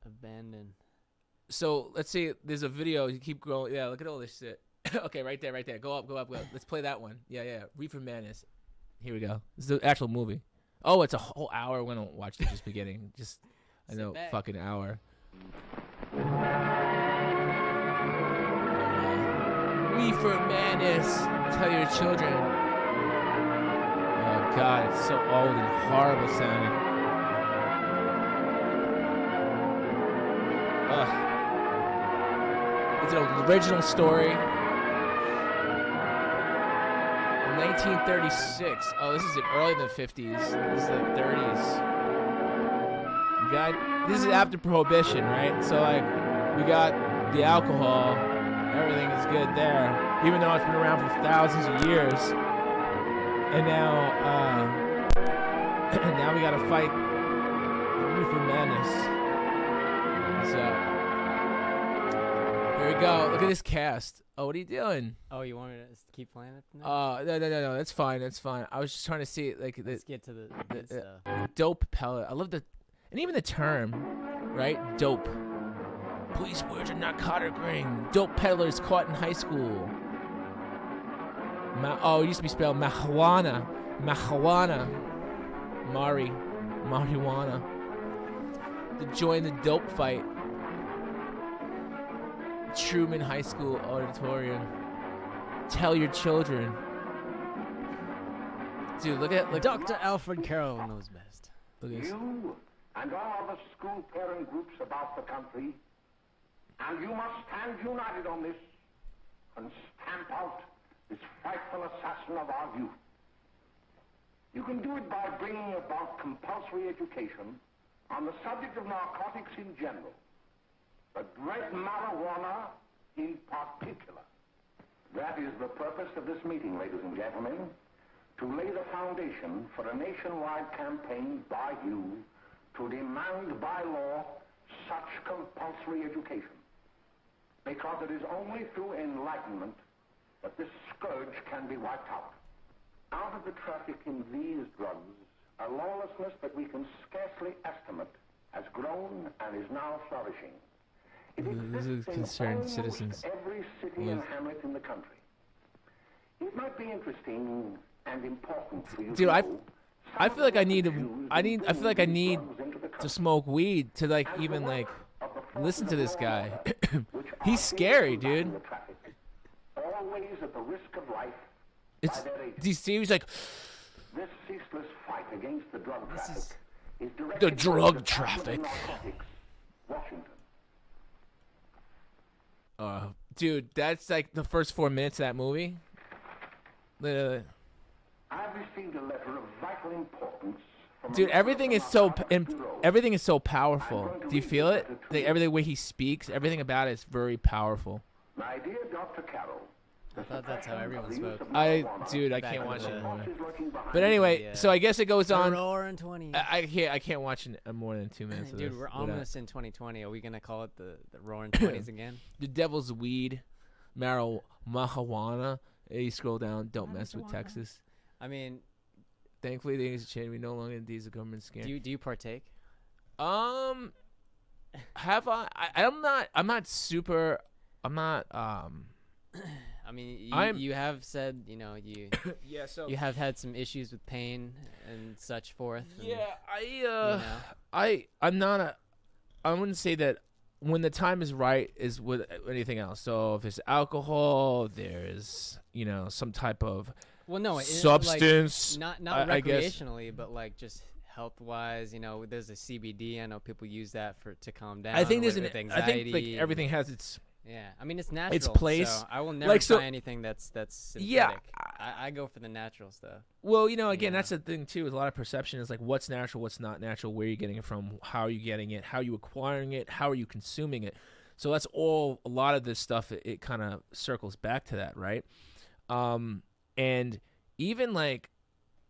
abandoned. So let's see. There's a video. You keep going. Yeah, look at all this shit. Okay, right there. Go up. Let's play that one. Yeah. Reefer Madness. Here we go. This is the actual movie. Oh, it's a whole hour. We're gonna watch the just beginning. Just I Sit know, back. fucking hour. Reefer Madness. Tell your children. Oh God, it's so old and horrible sounding. Ugh. It's an original story. 1936. Oh, this is earlier than 50s. This is the 30s. You got, this is after Prohibition, right? So like, we got the alcohol. Everything is good there, even though it's been around for thousands of years. And now, now we gotta fight Reefer Madness. So. Here we go. Look at this cast. Oh, what are you doing? Oh, you want me to keep playing it? No. That's fine. I was just trying to see like Let's get to the good stuff. dope pellet. I love and even the term, right? Dope. Police words a narcotic ring. Dope peddlers caught in high school. It used to be spelled marijuana. Marijuana. To join the dope fight. Truman High School auditorium. Tell your children. Dude, look at Dr. Alfred Carroll knows best. Look at this. You and all other school parent groups about the country, and you must stand united on this and stamp out this frightful assassin of our youth. You can do it by bringing about compulsory education on the subject of narcotics in general, but dread marijuana in particular. That is the purpose of this meeting, ladies and gentlemen, to lay the foundation for a nationwide campaign by you to demand by law such compulsory education. Because it is only through enlightenment that this scourge can be wiped out. Out of the traffic in these drugs, a lawlessness that we can scarcely estimate has grown and is now flourishing. It This is exists in concerned almost citizens. every city and hamlet in the country. It might be interesting and important for you Dude, to I know I some feel like of I the need issues to. that I feel like I bring need drugs into the to country. smoke weed to like And even the like work of the forces listen to of this law guy. which He's are scary, combating dude. the traffic, always at the risk of life It's by their agents. these series like This ceaseless fight against the drug traffic is- is directed the by drug Department of traffic. Narcotics, Washington. dude, that's like the first 4 minutes of that movie. Literally. I've received a letter of vital importance from Dude, a everything is member of so the Narcotics Bureau. everything is so powerful. Do you feel it? Like, everything way he speaks, everything about it is very powerful. My dear Dr. Carroll, I thought that's how everyone spoke. Dude, I Back can't in watch the it day. anymore. But But anyway, Yeah. so I guess it goes on. Roaring 20. I can't watch more than 2 minutes of Dude, this. we're But, almost in 2020. Are we gonna call it the Roaring 20s again? the devil's weed, marijuana. Hey, you scroll down. Don't mess with Texas. I mean, Thankfully, things have changed. We no longer need the government scam. do you partake? Have I'm not super. I'm not. I mean, I'm- you have said, you know, you Yeah. So. you have had some issues with pain and such forth. and, Yeah. you know. I'm not a. I wouldn't say that when the time is right is with anything else. So if it's alcohol, there's some type of Well, no, substance. like, not I guess. recreationally, but like just health wise. You know, there's a CBD. I know people use that to calm down. I think there's with I anxiety. think like everything has its. Yeah, I mean it's natural. place. So I will never so- try anything that's synthetic. Yeah, I go for the natural stuff. Well, again, Yeah. that's the thing too. Is a lot of perception is like what's natural, what's not natural, where are you getting it from, how are you getting it, how are you acquiring it, how are you consuming it. So that's all. A lot of this stuff, it kind of circles back to that, right? And even like,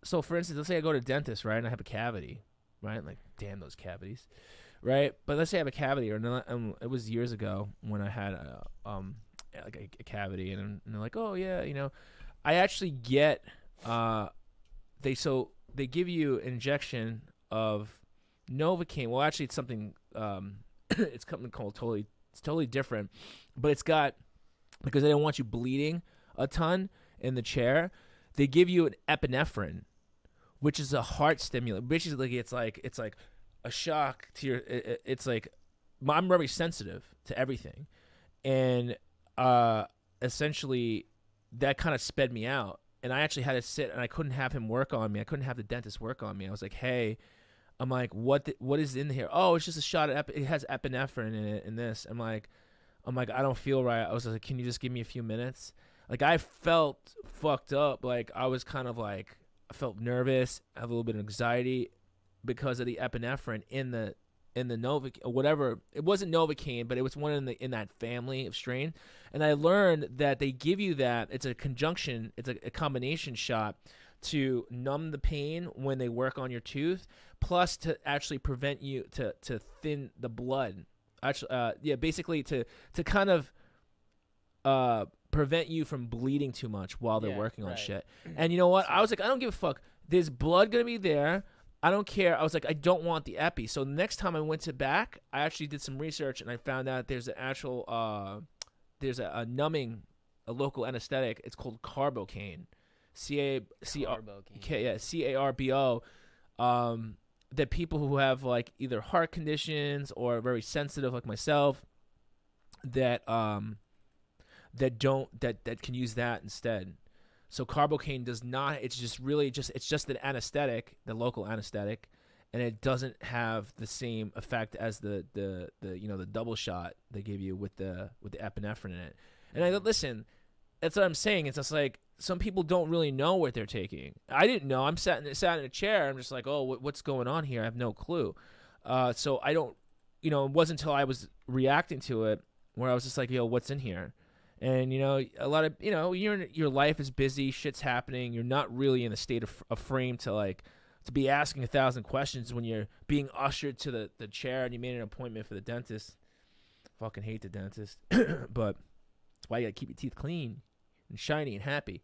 so for instance, let's say I go to the dentist, right, and I have a cavity, right? Like, damn those cavities, right? But let's say I have a cavity, or it was years ago when I had like a cavity, and they're like, oh yeah, I actually get they give you an injection of Novocaine. Well, actually, it's something it's something called totally different, but it's got, because they don't want you bleeding a ton in the chair, they give you an epinephrine, which is a heart stimulant. Basically, it's like a shock to your. It's like, I'm very sensitive to everything, and essentially that kind of sped me out. And I actually had to sit, and I couldn't have him work on me. I couldn't have the dentist work on me. I was like, hey, I'm like, what is in here? Oh, it's just a shot of it has epinephrine in it and this. I'm like, I don't feel right. I was like, can you just give me a few minutes? Like, I felt fucked up. Like, I was kind of like, I felt nervous. I have a little bit of anxiety because of the epinephrine in the Novocaine, or whatever. It wasn't Novocaine, but it was one in that family of strain. And I learned that they give you that. It's a conjunction. It's a combination shot to numb the pain when they work on your tooth, plus to actually prevent you to thin the blood. Actually, basically to kind of prevent you from bleeding too much while they're working on shit. And you know what? I was like, I don't give a fuck. There's blood gonna be there. I don't care. I was like, I don't want the epi. So the next time I went back, I actually did some research, and I found out there's an actual there's a numbing, a local anesthetic. It's called carbocaine, CARBO. That people who have like either heart conditions or are very sensitive, like myself, that that can use that instead. So carbocaine does not. It's just an anesthetic, the local anesthetic, and it doesn't have the same effect as the double shot they give you with the epinephrine in it. And I listen, that's what I'm saying. It's just like some people don't really know what they're taking. I didn't know. I'm sat in a chair. I'm just like, oh, what's going on here? I have no clue. So I don't, it wasn't until I was reacting to it where I was just like, yo, what's in here? And, a lot of, your life is busy, shit's happening. You're not really in a state of frame to be asking 1,000 questions when you're being ushered to the chair and you made an appointment for the dentist. Fucking hate the dentist. But that's why you gotta keep your teeth clean and shiny and happy,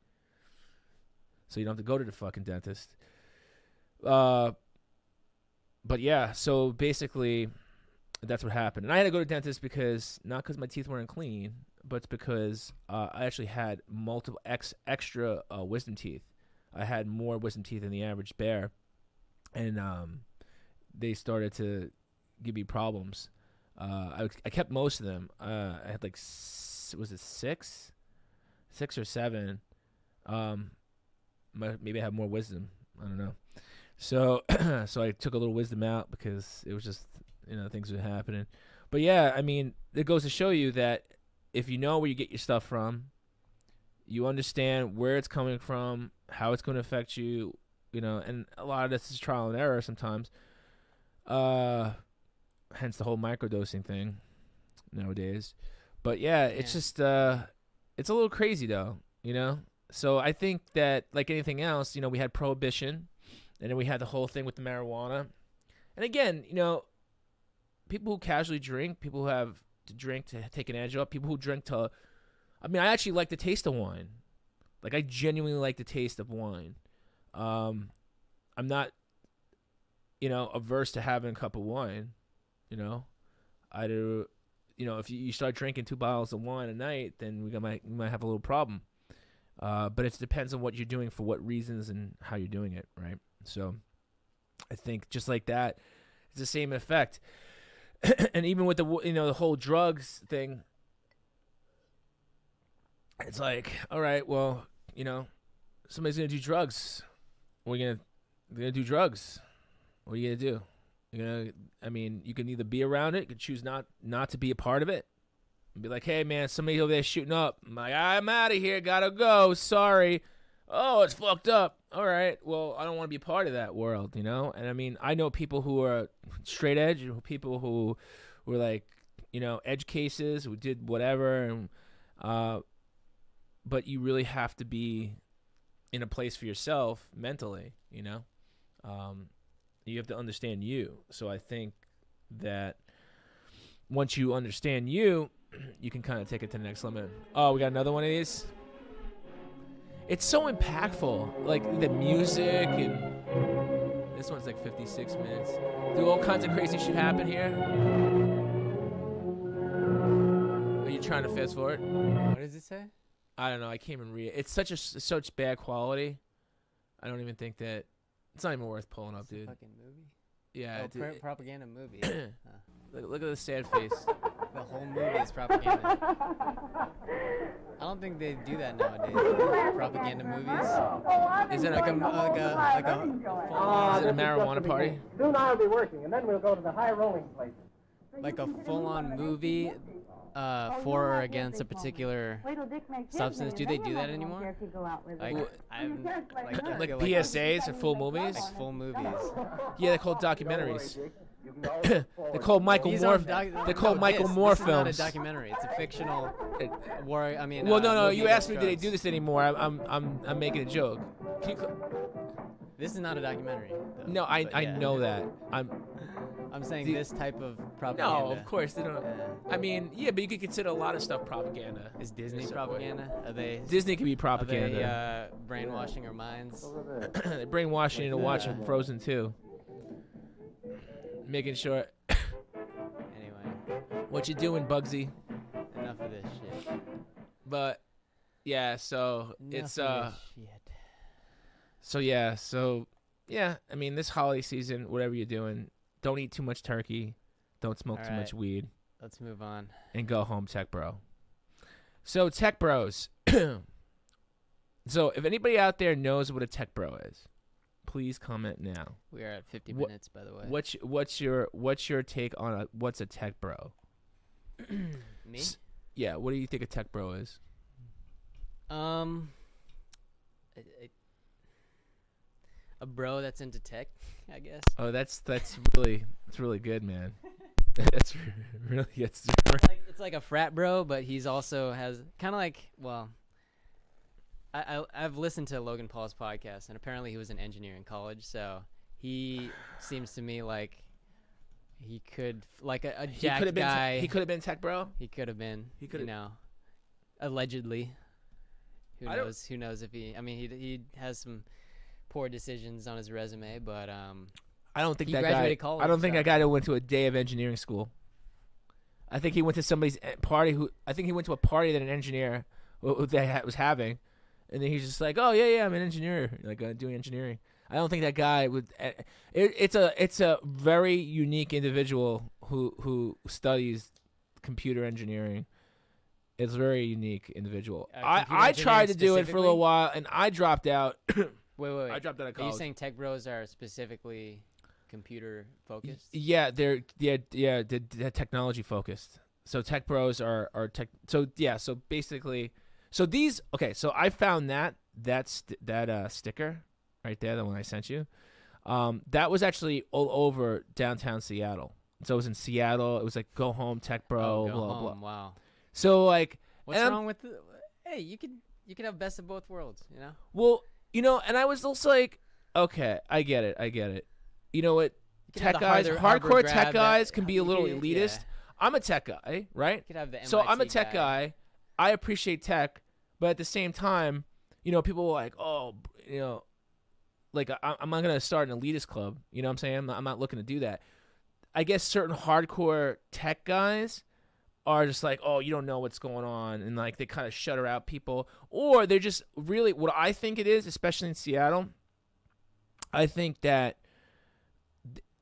so you don't have to go to the fucking dentist. But yeah, so basically that's what happened. And I had to go to the dentist not because my teeth weren't clean, but it's because I actually had multiple extra wisdom teeth. I had more wisdom teeth than the average bear, and they started to give me problems. I kept most of them. I had was it six or seven? Maybe I have more wisdom. I don't know. So so I took a little wisdom out because it was just things were happening. But yeah, I mean, it goes to show you that if you know where you get your stuff from, you understand where it's coming from, how it's going to affect you, and a lot of this is trial and error sometimes. Hence the whole microdosing thing nowadays. But yeah, it's just it's a little crazy though, So I think that like anything else, we had prohibition, and then we had the whole thing with the marijuana. And again, people who casually drink, people who have to drink to take an edge off, people who drink to, I actually like the taste of wine. Like I genuinely like the taste of wine. I'm not, averse to having a cup of wine. I do. If you start drinking 2 bottles of wine a night, then we might have a little problem. But it depends on what you're doing, for what reasons, and how you're doing it, right? So I think just like that, it's the same effect. And even with the whole drugs thing, it's like, all right, well, somebody's gonna do drugs. They're gonna do drugs. What are you gonna do? You can either be around it, you can choose not to be a part of it, and be like, hey man, somebody over there shooting up. I'm like, I'm out of here, gotta go. Sorry. Oh, it's fucked up. All right. Well, I don't want to be part of that world, And I know people who are straight edge, people who were like, edge cases, who did whatever, and but you really have to be in a place for yourself mentally, You have to understand you. So I think that once you understand you can kind of take it to the next limit. Oh, we got another one of these. It's so impactful, like the music, and this one's like 56 minutes. Do all kinds of crazy shit happen here? Are you trying to fast forward? What does it say? I don't know. I can't even read it. It's such bad quality. I don't even think that it's not even worth pulling up, It's a dude. fucking movie? Yeah. Propaganda movie. Look at the sad face. The whole movie is propaganda. I don't think they do that nowadays. Propaganda movies. Is it Like a is it a marijuana party? Soon I'll be working, and then we'll go to the high rolling places. like a full-on movie for or against a particular substance. Do they do that anymore? Like, Like PSAs or full movies? like full movies. Yeah, they're called documentaries. They're called Michael These Moore. aren't They're called Michael Moore this is not a films. documentary. It's a fictional war. I mean, Well, no. movie You asked me, against do they do drugs. this anymore? I'm making a joke. Can you This is not a documentary. Though, no, I but yeah. know that. I'm saying the- this type of propaganda. No, of course they don't. I mean, yeah, but you could consider a lot of stuff propaganda. Is Disney Yes, propaganda? Are they? Disney can be Are they propaganda. brainwashing our minds? They're brainwashing into watching Frozen 2. Making sure. Anyway, What you doing, Bugsy? enough of this shit. But yeah, so it's Enough of this shit. so yeah. I mean, this holiday season, whatever you're doing, don't eat too much turkey. Don't smoke too Alright. much weed. let's move on. and go home, tech bro. So tech bros. So if anybody out there knows what a tech bro is, please comment now. We are at 50 What- minutes, by the way. What's your take on what's a tech bro? Me? Yeah, what do you think a tech bro is? A bro that's into tech, I guess. Oh, that's really good, man. That's really it's It's like a frat bro, but he's also has kind of like, well, I've listened to Logan Paul's podcast, and apparently he was an engineer in college, so he seems to me like he could, like a jacked guy. He could have been tech bro. He could have been. He coulda- you know, allegedly. Who I don't- knows? Who knows if he? I mean, he has some poor decisions on his resume, but I don't think he that guy. graduated college, I don't think so- that guy went to a day of engineering school. I think he went to somebody's party. I think he went to a party that an engineer was having, and then he's just like, "Oh yeah, I'm an engineer, like doing engineering." I don't think that guy would. It's a very unique individual who studies computer engineering. It's a very unique individual. Computer I tried to do it for a specifically? little while, and I dropped out. Wait. I dropped out of Are you college. saying tech bros are specifically computer focused? Yeah, they're technology focused. So tech bros are tech. So yeah, so basically, so these. Okay, so I found that sticker right there, the one I sent you. That was actually all over downtown Seattle. So it was in Seattle. It was like go home tech bro. Go blah home. blah. Wow. So like, What's and I'm- wrong with the? Hey, you could have best of both worlds. You know. Well, and I was also like, okay, I get it. You know what? You can have Tech the guys, Harvard hardcore grad tech guys that- can be a little yeah. elitist. I'm a tech guy, right? You could have the So I'm a MIT tech guy. I appreciate tech, but at the same time, people are like, oh, like I'm not gonna start an elitist club. You know what I'm saying? I'm not looking to do that. I guess certain hardcore tech guys are just like, oh, you don't know what's going on, and like they kind of shutter out people, or they're just really what I think it is, especially in Seattle. I think that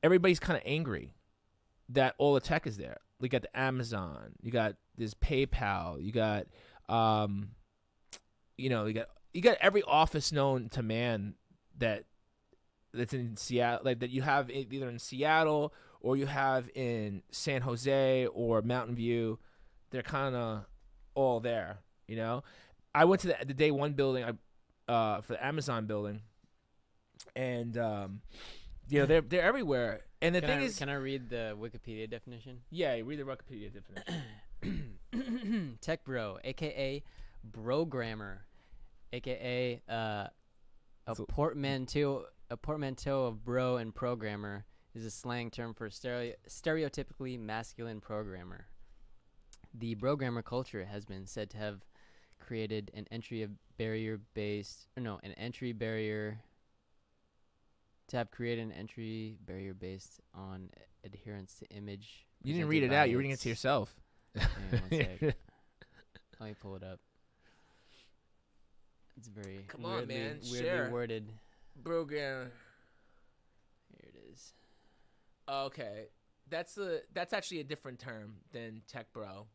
everybody's kind of angry that all the tech is there. You got the Amazon, you got this PayPal, you got, you got every office known to man that's in Seattle, like that you have either in Seattle or you have in San Jose or Mountain View. They're kind of all there, I went to the day one building, for the Amazon building, and they're everywhere. And the thing is, can I read the Wikipedia definition? yeah, read the Wikipedia definition. Tech bro, aka brogrammer, aka a portmanteau of bro and programmer, is a slang term for stereotypically masculine programmer. The programmer culture has been said to have created an entry barrier based on adherence to image. You didn't read it out. You're reading it to yourself. Hang on one sec. Let me pull it up. It's very Come on, man. weirdly Share. worded. Program. Here it is. Okay, that's actually a different term than tech bro.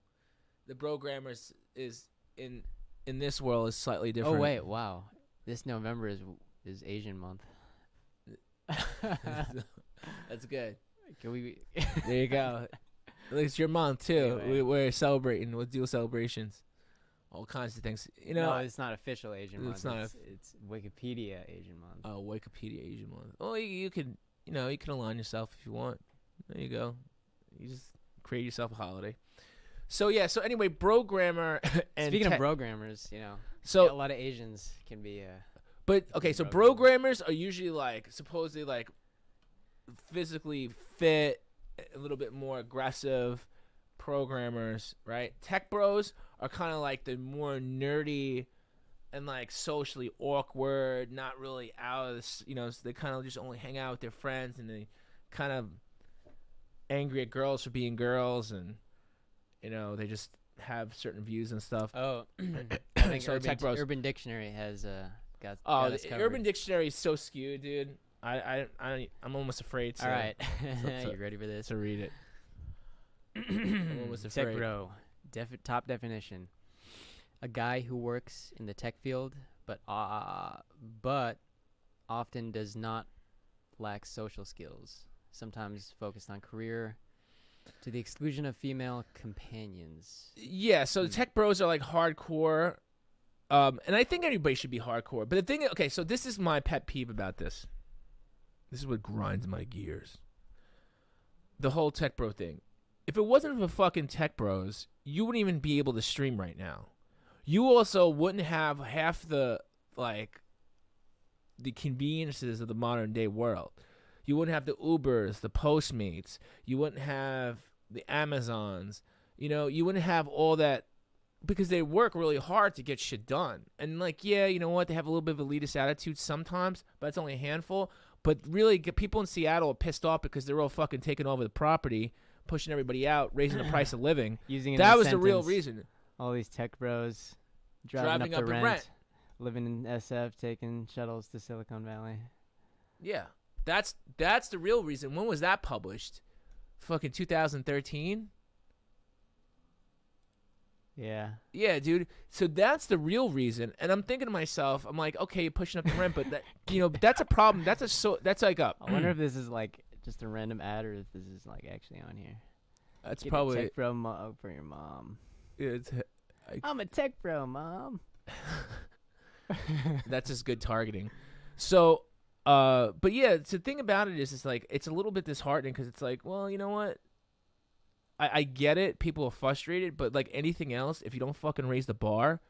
The programmers is in this world is slightly different. Oh wait, wow! This November is Asian month. That's good. Can we? There you go. It's your month too. Anyway. We're celebrating. We'll do celebrations, all kinds of things. No, it's not official Asian month. It's not It's Wikipedia Asian month. Oh, Wikipedia Asian month. Oh, you can you can align yourself if you want. There you go. You just create yourself a holiday. So yeah. So anyway, programmer and Speaking of programmers, so a lot of Asians can be. But okay, so programmers are usually like supposedly like physically fit, a little bit more aggressive programmers, right? Tech bros are kind of like the more nerdy and like socially awkward, not really out of this, so they kind of just only hang out with their friends, and they kind of angry at girls for being girls, and they just have certain views and stuff. Oh, I think So tech bros. Urban Dictionary has got Oh, us the covered. Urban Dictionary is so skewed, dude. I'm almost afraid to. All right, so- you ready for this? to read it. What was the Tech phrase? bro. Top definition: a guy who works in the tech field, but often does not lack social skills. Sometimes focused on career, to the exclusion of female companions. Yeah, so the tech bros are like hardcore, and I think everybody should be hardcore. But the thing, okay, so this is my pet peeve about this. This is what grinds my gears. The whole tech bro thing. If it wasn't for fucking tech bros, you wouldn't even be able to stream right now. You also wouldn't have half the conveniences of the modern day world. You wouldn't have the Ubers, the Postmates. You wouldn't have the Amazons. You wouldn't have all that because they work really hard to get shit done. And yeah, you know what? They have a little bit of elitist attitude sometimes, but it's only a handful. But really, people in Seattle are pissed off because they're all fucking taking over the property, pushing everybody out, raising the price of living. That was the real reason. All these tech bros driving up the rent, living in SF, taking shuttles to Silicon Valley. Yeah, that's the real reason. When was that published? Fucking 2013. Yeah. Yeah, dude. So that's the real reason. And I'm thinking to myself, I'm like, okay, you're pushing up the rent, but that's a problem. That's like a. I wonder if this is just a random ad or if this is actually on here. That's Get probably a tech bro mug for your mom. Yeah, I'm a tech bro, mom. That's just good targeting. So, but yeah, the thing about it is, it's a little bit disheartening because it's like, well, you know what? I get it. People are frustrated, but like anything else, if you don't fucking raise the bar,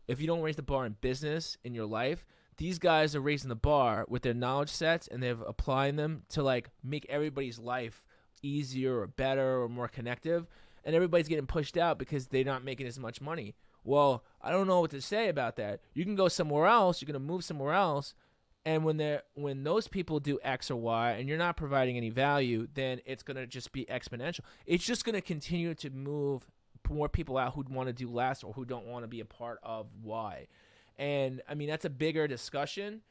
if you don't raise the bar in business, in your life, these guys are raising the bar with their knowledge sets and they're applying them to make everybody's life easier or better or more connective. And everybody's getting pushed out because they're not making as much money. Well, I don't know what to say about that. You can go somewhere else. You're going to move somewhere else. And when those people do X or Y and you're not providing any value, then it's going to just be exponential. It's just going to continue to move more people out who want to do less or who don't want to be a part of Y. And, I mean, that's a bigger discussion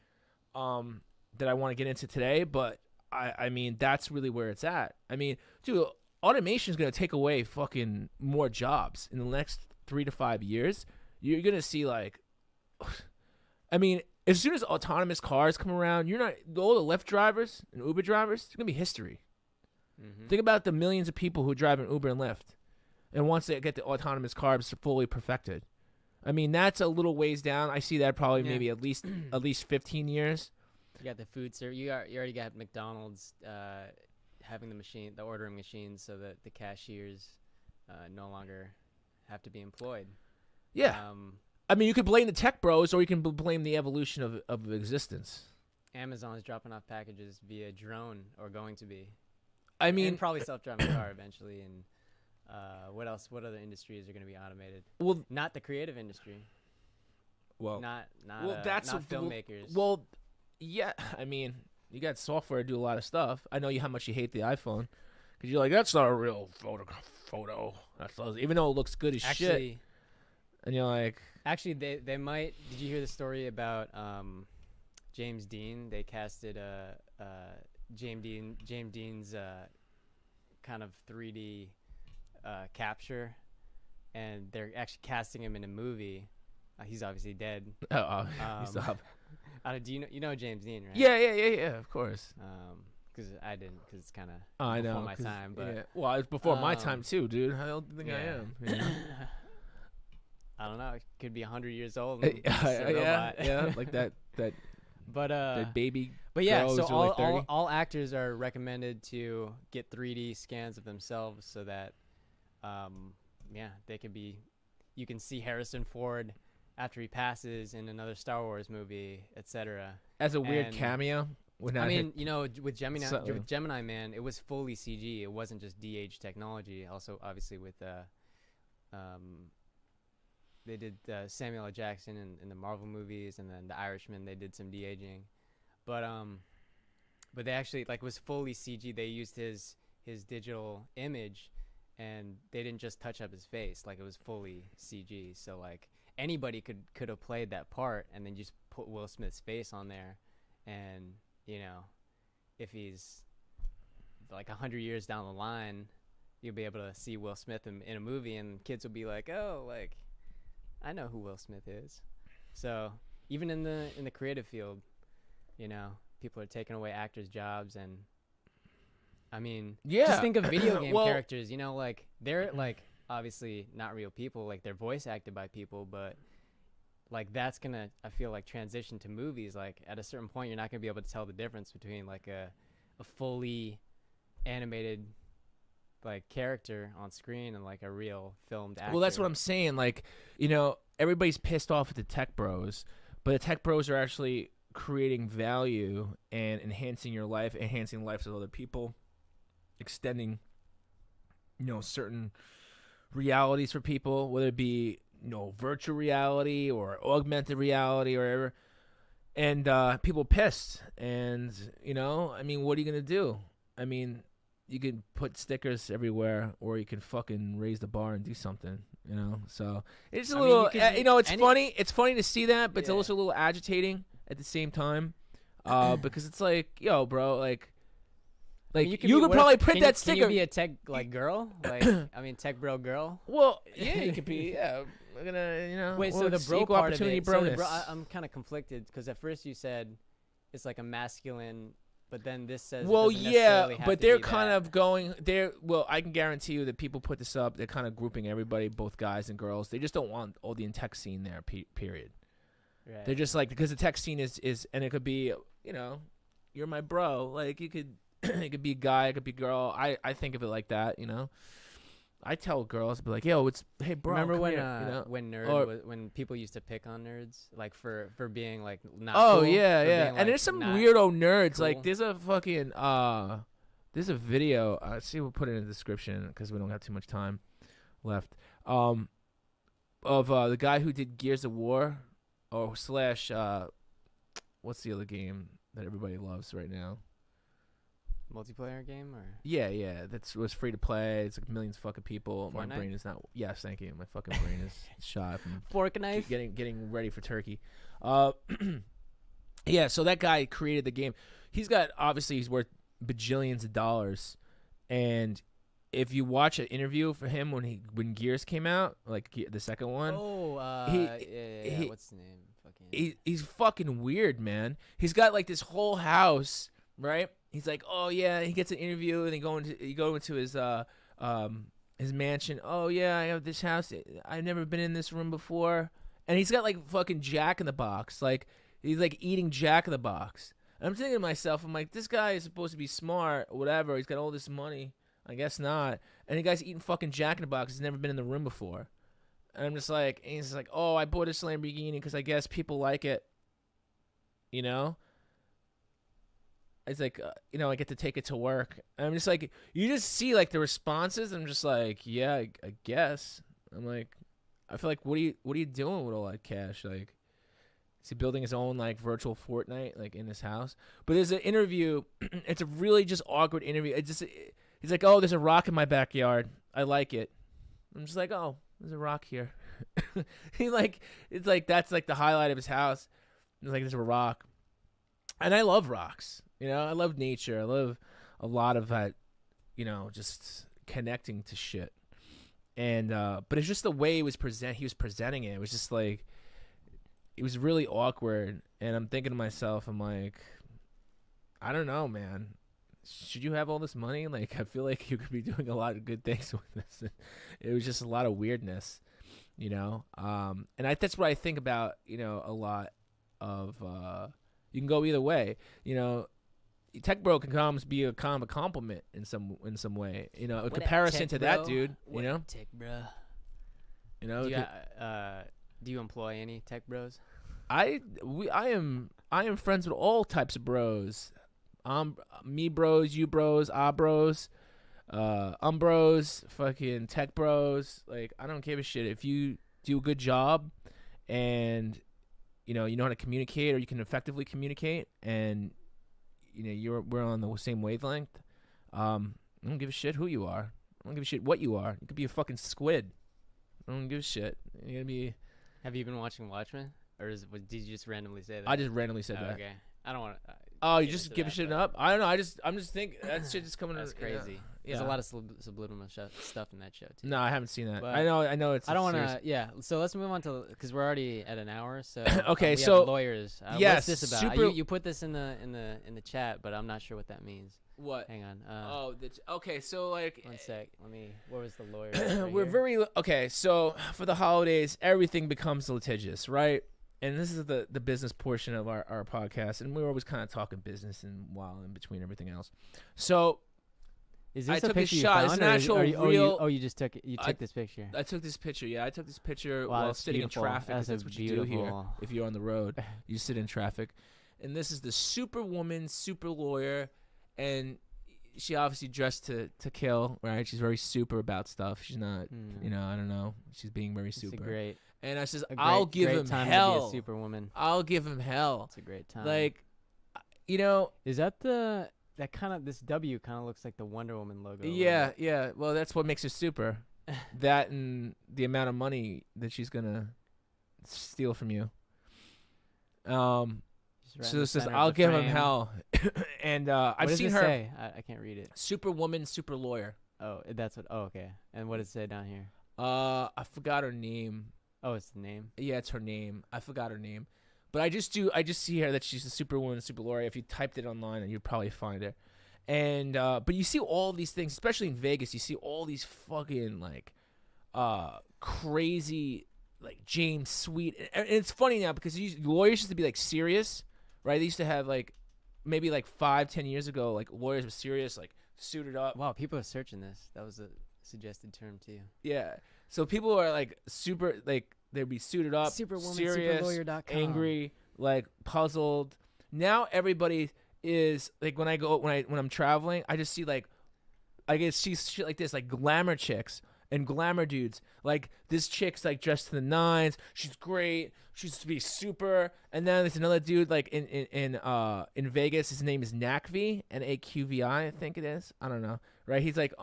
that I want to get into today. But, I mean, that's really where it's at. I mean, dude, automation is going to take away fucking more jobs in the next 3 to 5 years. You're going to see, I mean, as soon as autonomous cars come around, all the Lyft drivers and Uber drivers, it's going to be history. Mm-hmm. Think about the millions of people who drive an Uber and Lyft. And once they get the autonomous cars fully perfected. I mean, that's a little ways down. I see that probably maybe at least 15 years. You got the food service. You already got McDonald's having the ordering machines so that the cashiers no longer have to be employed. Yeah. I mean, you could blame the tech bros, or you can blame the evolution of existence. Amazon is dropping off packages via drone, or going to be. I mean, and probably self-driving car eventually. And what else? What other industries are going to be automated? Well, not the creative industry. Well, not that's not filmmakers. Well, yeah. I mean, you got software to do a lot of stuff. I know how much you hate the iPhone because you're like, that's not a real photo. That's even though it looks good as shit. And you're like, actually, they might. Did you hear the story about James Dean? They casted James Dean's kind of 3D capture, and they're actually casting him in a movie. He's obviously dead. He's up. Do you know James Dean, right? Yeah, of course. Because I didn't, because it's kind of I before know my time. But yeah. Well, it's before my time too, dude. I don't think I am. Yeah. I don't know. It could be 100 years old. Yeah, like that. But that baby. But yeah, girl so who's like all actors are recommended to get 3D scans of themselves so that, they could be. You can see Harrison Ford after he passes in another Star Wars movie, etc. As a weird cameo. I mean, with Gemini Man, it was fully CG. It wasn't just de-age technology. Also, obviously, with they did Samuel L. Jackson in the Marvel movies, and then The Irishman. They did some de-aging, but they actually was fully CG. They used his digital image, and they didn't just touch up his face. It was fully CG. So anybody could have played that part, and then just put Will Smith's face on there, and if he's 100 years down the line, you'll be able to see Will Smith in a movie, and kids will be like, oh, like, I know who Will Smith is. So even in the creative field, you know, people are taking away actors' jobs, and I mean, just think of video game characters. You know, like they're like obviously not real people, like they're voice acted by people, but like that's gonna, I feel like, transition to movies. Like at a certain point, you're not gonna be able to tell the difference between like a fully animated like character on screen and like a real filmed actor. Well, that's what I'm saying. Like, you know, everybody's pissed off at the tech bros, but the tech bros are actually creating value and enhancing your life, enhancing the lives of other people, extending, you know, certain realities for people, whether it be, you know, virtual reality or augmented reality or whatever. And people pissed. And, you know, I mean, what are you going to do? I mean, you can put stickers everywhere, or you can fucking raise the bar and do something, you know? So it's a little, you know, it's funny. It's funny to see that, but it's also a little agitating at the same time. Because it's like, yo, bro, like you could probably print that sticker. Can you be a tech like girl? Like, I mean, tech bro girl. Well, yeah, you could be. Yeah, we're gonna, you know. Wait, so the bro part of it. So I'm kind of conflicted because at first you said it's like a masculine, but then this says. Well, yeah, but they're kind of going. Well, I can guarantee you that people put this up. They're kind of grouping everybody, both guys and girls. They just don't want all the tech scene there. Period. Right. They're just like, because the tech scene is, and it could be, you know, you're my bro. Like you could. It could be a guy, it could be a girl. I think of it like that, you know. I tell girls, be like, yo, hey bro. Remember when here, you know? When people used to pick on nerds, like for being like not oh cool, yeah, yeah. like, and there's some weirdo nerds. Cool. Like there's a fucking there's a video. See, we'll put it in the description because we don't have too much time left. Of the guy who did Gears of War, or slash what's the other game that everybody loves right now? Multiplayer game, or yeah, was free to play. It's like millions of fucking people. Fortnite? My brain is not. Yes, thank you. My fucking brain is shot from fork knife. Getting ready for turkey. Yeah. So that guy created the game. He's worth bajillions of dollars. And if you watch an interview for him when Gears came out, like the second one, yeah. What's his name? He's fucking weird, man. He's got like this whole house, right? He's like, oh yeah, he gets an interview, and you go into his mansion. Oh yeah, I have this house. I've never been in this room before, and he's got like fucking Jack in the Box. Like he's like eating Jack in the Box. And I'm thinking to myself, I'm like, this guy is supposed to be smart, or whatever. He's got all this money. I guess not. And the guy's eating fucking Jack in the Box. He's never been in the room before. And I'm just like, and he's like, oh, I bought this Lamborghini because I guess people like it. You know. It's like, you know, I get to take it to work. And I'm just like, you just see like the responses. I'm just like, yeah, I guess. I'm like, I feel like, what are you doing with all that cash? Like, is he building his own like virtual Fortnite like in his house? But there's an interview. It's a really just awkward interview. He's like, oh, there's a rock in my backyard. I like it. I'm just like, oh, there's a rock here. It's like that's like the highlight of his house. It's like there's a rock, and I love rocks. You know, I love nature. I love a lot of that, you know, just connecting to shit. And but it's just the way he was presenting it. It was just like, it was really awkward. And I'm thinking to myself, I'm like, I don't know, man. Should you have all this money? Like, I feel like you could be doing a lot of good things with this. It was just a lot of weirdness, you know. And that's what I think about, you know, a lot of. You can go either way, you know. Tech bro can be a kind of a compliment in some way, you know, a comparison to that dude, you know. Tech bro. You know, do you employ any tech bros? I am friends with all types of bros. Me bros, you bros, bros, bros, fucking tech bros. Like, I don't give a shit if you do a good job, and you know how to communicate, or you can effectively communicate, and you know, we're on the same wavelength. I don't give a shit who you are. I don't give a shit what you are. You could be a fucking squid. I don't give a shit. You're gonna be. Have you been watching Watchmen, or did you just randomly say that? I just randomly said that. Okay, I don't want to. Oh, you just give a shit up? I don't know. I'm just thinking that shit is coming. That's crazy. There's a lot of subliminal stuff in that show too. No, I haven't seen that. But I know it's. I don't want serious. to. Yeah. So let's move on to because we're already at an hour. So Okay, we so have lawyers. yes, what's this about? super- You put this in the chat, but I'm not sure what that means. What? Hang on. Okay. So like, One sec. Where was the lawyer? Right we're here? very okay. So for the holidays, everything becomes litigious, right? And this is the business portion of our podcast, and we're always kind of talking business and while in between everything else. So Is I this a took this picture you shot. found, It's an or actual you real. you just took it. You took this picture. I took this picture. Yeah, I took this picture Wow, while that's sitting beautiful. in traffic. 'Cause That's that's a what you do here. beautiful- If you're on the road, you sit in traffic. And this is the superwoman, super lawyer, and she obviously dressed to kill, right? She's very super about stuff. She's not, I don't know. She's being very It's super. a great. And I says, a I'll great- give great him time hell. To be a superwoman. I'll give him hell. It's a great time. Like, is that that kind of this W kind of looks like the Wonder Woman logo? a little yeah, bit. yeah. Well, that's what makes her super. That and the amount of money that she's gonna steal from you. Just right in So the it says, center of I'll the give him frame. hell. And What I've does seen it her. say? I can't read it. Superwoman, super lawyer. Oh, that's what. Oh, okay. And what does it say down here? I forgot her name. Oh, it's the name. Yeah, it's her name. I forgot her name. But I just see her that she's a superwoman, super lawyer. If you typed it online, you'd probably find her. And but you see all these things, especially in Vegas. You see all these fucking like crazy like James Sweet. And it's funny now because lawyers used to be like serious, right? They used to have like maybe like 5-10 years ago, like lawyers were serious, like suited up. Wow, people are searching this. That was a suggested term too. Yeah. So people are like super, like they'd be suited up, Superwoman, serious, superlawyer.com. angry, like puzzled. Now everybody is like when I'm traveling, I just see like I guess she's shit like this, like glamour chicks and glamour dudes. Like this chick's like dressed to the nines. She's great. She's to be super. And then there's another dude like in Vegas. His name is Nakvi, Naqvi, I think it is. I don't know. Right? He's like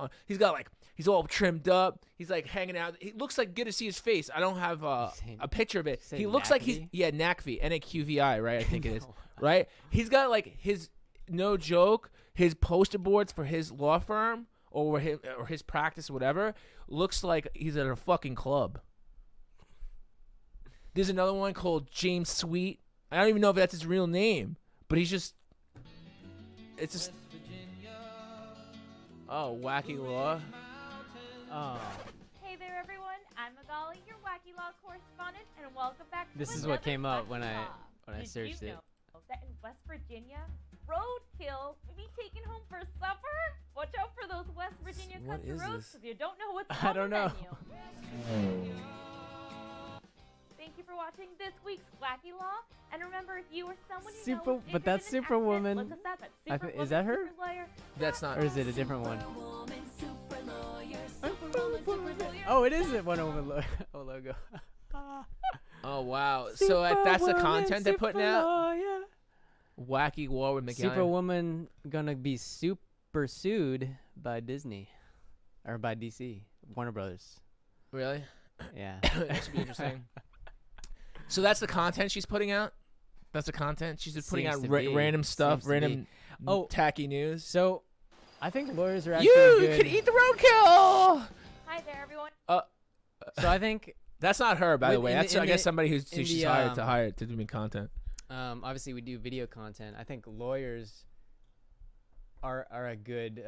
he's all trimmed up. He's like hanging out. He looks like good to see his face. I don't have a picture of it. say He looks like he's Nakvi? Nakvi, Naqvi, right? I think it is. No. Right? He's got like his no joke, his poster boards for his law firm or his practice or whatever looks like he's at a fucking club. There's another one called James Sweet. I don't even know if that's his real name, but it's just oh, wacky law. Oh, Hey there, everyone. I'm Magali, your Wacky Law correspondent, and welcome back to This is another what came up Wacky when I Law. Did searched you it. know that in West Virginia, roadkill may be taken home for supper? Watch out for those West Virginia What country is roads this? because you don't know what's I on don't the know. menu. Thank you for watching this week's Wacky Law. And remember, if you or someone you know is But that's injured in an Superwoman. accident, look us up at I thi- is Superwoman, that her? Superlawyer. That's not. or is it a different one? Oh, it is a Wonder Woman logo. Oh wow. So that's the content they're putting out. Superlawyer. Wacky law with McGowan. Superwoman gonna be super sued by Disney or by DC, Warner Brothers. Really? Yeah. That should be interesting. So that's the content she's putting out. That's the content she's just putting Seems out to be. random stuff, Seems to be. random Oh. tacky news. So, I think lawyers are actually You good. can eat the roadkill. Hi there, everyone. So I think That's not her, by the With- way. in That's the- I in guess the- somebody who's in she's the, hired to do me content. obviously we do video content. I think lawyers are a good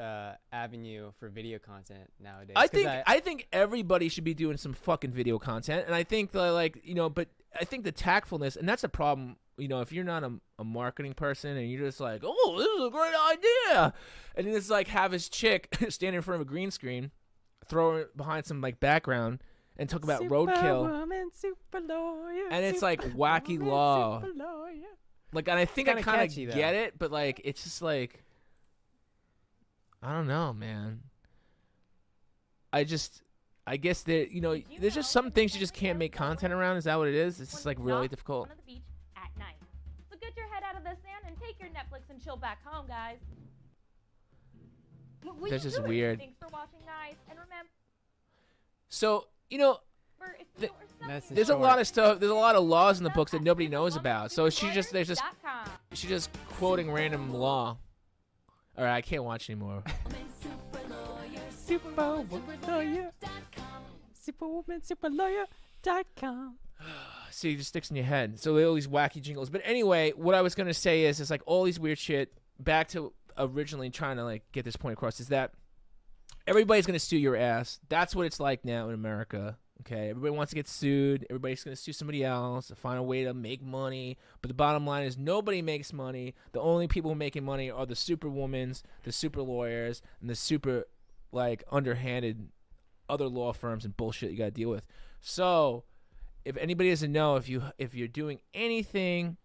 avenue for video content nowadays. I 'Cause think I think everybody should be doing some fucking video content, and I think that, like, you know, but I think the tactfulness, and that's a problem. You know, if you're not a marketing person and you're just like, oh, this is a great idea, and then it's like have his chick stand in front of a green screen, throw her behind some like background, and talk about roadkill, Superwoman, super lawyer, and it's like wacky Superwoman, law. super lawyer. Like, and I think I kinda kind catchy, of though. get it, but like it's just like I don't know, man. I guess that, you know, Did you there's just know some that things you the just can't make Canada content Railroad around. Is that what it is? It's just when like to really stop difficult. On the beach at night. So get your head out of the sand and take your Netflix and chill back home, guys. What That's you just doing? weird. Thanks for watching, guys. And remember, So, you know, if The- you or someone That's you there's a know lot of is stuff. There's a lot of laws in the look us books up that at nobody knows about. So she's just superwomansuperlawyers.com. she's just quoting random law. All right, I can't watch anymore. Superwoman lawyer. Superwoman, superlawyer.com. See, it just sticks in your head. So all these wacky jingles. But anyway, what I was gonna say is, it's like all these weird shit. Back to originally trying to like get this point across is that everybody's gonna sue your ass. That's what it's like now in America. Okay, everybody wants to get sued. Everybody's gonna sue somebody else to find a way to make money. But the bottom line is nobody makes money. The only people who are making money are the superwomans, the super lawyers, and the super like underhanded other law firms and bullshit you gotta deal with. So if anybody doesn't know, if you're doing anything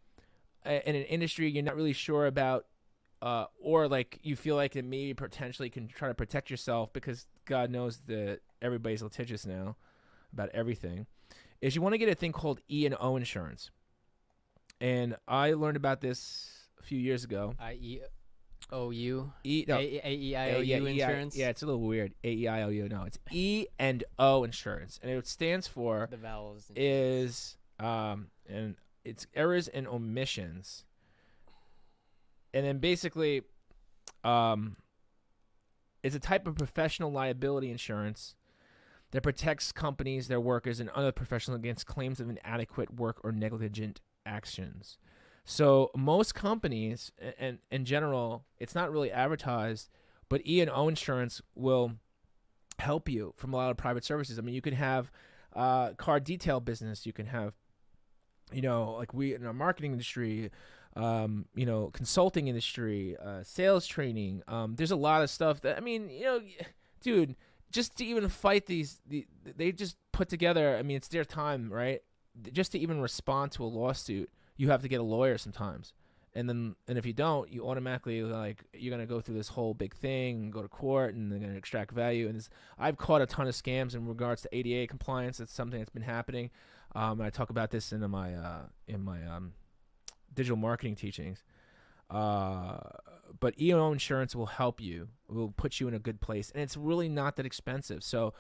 in an industry you're not really sure about, or like you feel like it maybe potentially can try to protect yourself, because God knows that everybody's litigious now about everything, is you want to get a thing called E&O insurance. And I learned about this a few years ago. IEOU? No. AEIOU insurance? Yeah, it's a little weird. AEIOU. No, it's E&O insurance. And it stands for the vowels is, and it's errors and omissions. And then basically, it's a type of professional liability insurance that protects companies, their workers, and other professionals against claims of inadequate work or negligent actions. So most companies, and in general, it's not really advertised, but E&O insurance will help you from a lot of private services. I mean, you can have car detail business. You can have, like we in our marketing industry, consulting industry, sales training. There's a lot of stuff that, I mean, dude, just to even fight they just put together, I mean, it's their time, right? Just to even respond to a lawsuit, you have to get a lawyer sometimes. And if you don't, you automatically, like, you're going to go through this whole big thing and go to court, and they're going to extract value. And I've caught a ton of scams in regards to ADA compliance. It's something that's been happening. I talk about this in my digital marketing teachings. But E&O insurance will help you. It will put you in a good place. And it's really not that expensive. So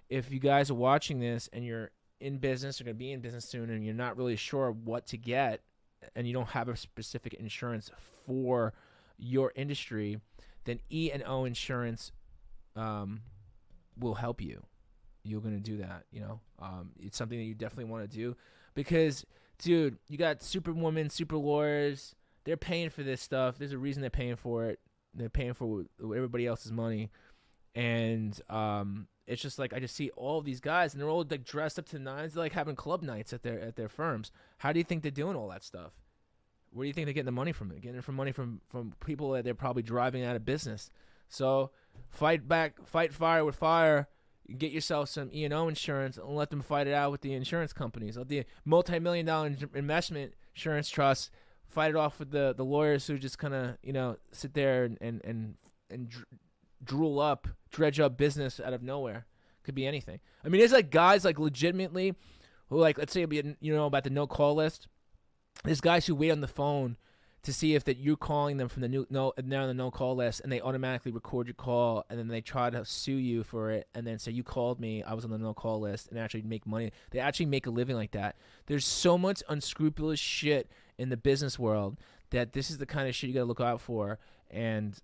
if you guys are watching this and you're in business or going to be in business soon and you're not really sure what to get and you don't have a specific insurance for your industry, then E&O insurance will help you. You're going to do that, It's something that you definitely want to do because, dude, you got superwomen, super lawyers. They're paying for this stuff. There's a reason they're paying for it. They're paying for everybody else's money. And it's just like I just see all of these guys, and they're all like dressed up to the nines. They're like having club nights at their firms. How do you think they're doing all that stuff? Where do you think they're getting the money from? They're getting it from money from people that they're probably driving out of business. So fight back, fight fire with fire. Get yourself some E&O insurance and let them fight it out with the insurance companies. Let the multi-million-dollar investment insurance trusts fight it off with the lawyers who just kind of, sit there and dredge up business out of nowhere. Could be anything. I mean, there's like guys like legitimately who, like, let's say about the no-call list. There's guys who wait on the phone to see if that you're calling them from they're on the no-call list, and they automatically record your call, and then they try to sue you for it, and then say, you called me, I was on the no-call list, and actually make money. They actually make a living like that. There's so much unscrupulous shit in the business world that this is the kind of shit you got to look out for. And,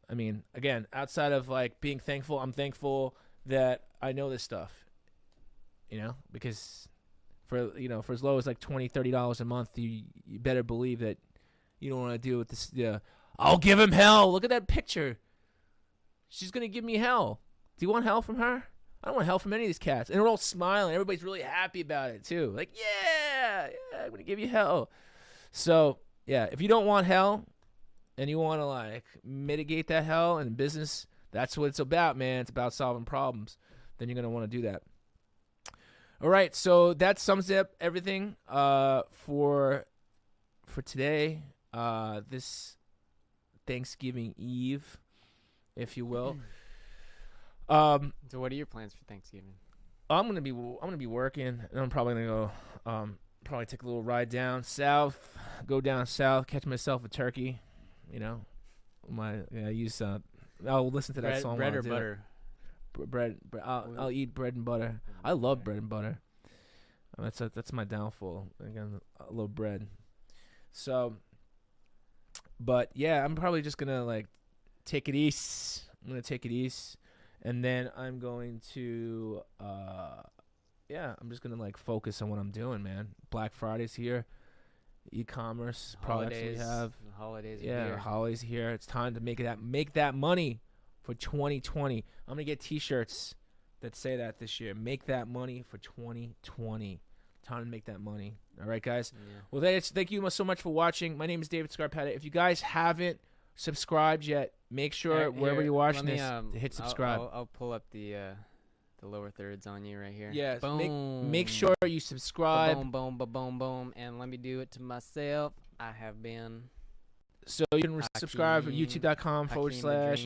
I mean, again, outside of, like, being thankful, I'm thankful that I know this stuff, because for as low as, like, $20, $30 a month, you better believe that you don't want to deal with this. I'll give him hell. Look at that picture. She's going to give me hell. Do you want hell from her? I don't want hell from any of these cats. And they're all smiling. Everybody's really happy about it, too. Like, yeah, I'm going to give you hell. So, yeah, if you don't want hell and you want to, like, mitigate that hell in business, that's what it's about, man. It's about solving problems. Then you're going to want to do that. All right, so that sums up everything for today. This Thanksgiving Eve, if you will. So what are your plans for Thanksgiving? I'm gonna be working, and I'm probably gonna go probably take a little ride down south, catch myself a turkey. I'll listen to that song. Bread or butter? Bread. I'll eat bread and butter. I love bread and butter. That's my downfall. Again, a little bread. So. But yeah, I'm probably just gonna take it east. I'm gonna take it east And then I'm going to, I'm just going to like focus on what I'm doing, man. Black Friday's here. E-commerce products we have. Holidays. Yeah, holidays here. It's time to make that money for 2020. I'm going to get T-shirts that say that this year. Make that money for 2020. Time to make that money. All right, guys. Yeah. Well, thank you so much for watching. My name is David Scarpetta. If you guys haven't subscribed yet, make sure wherever you're watching this to hit subscribe. I'll pull up the lower thirds on you right here. Yes. Boom. Make sure you subscribe. Boom, boom, boom, boom, boom. And let me do it to myself. I have been. So you can subscribe at youtube.com/. Hakeem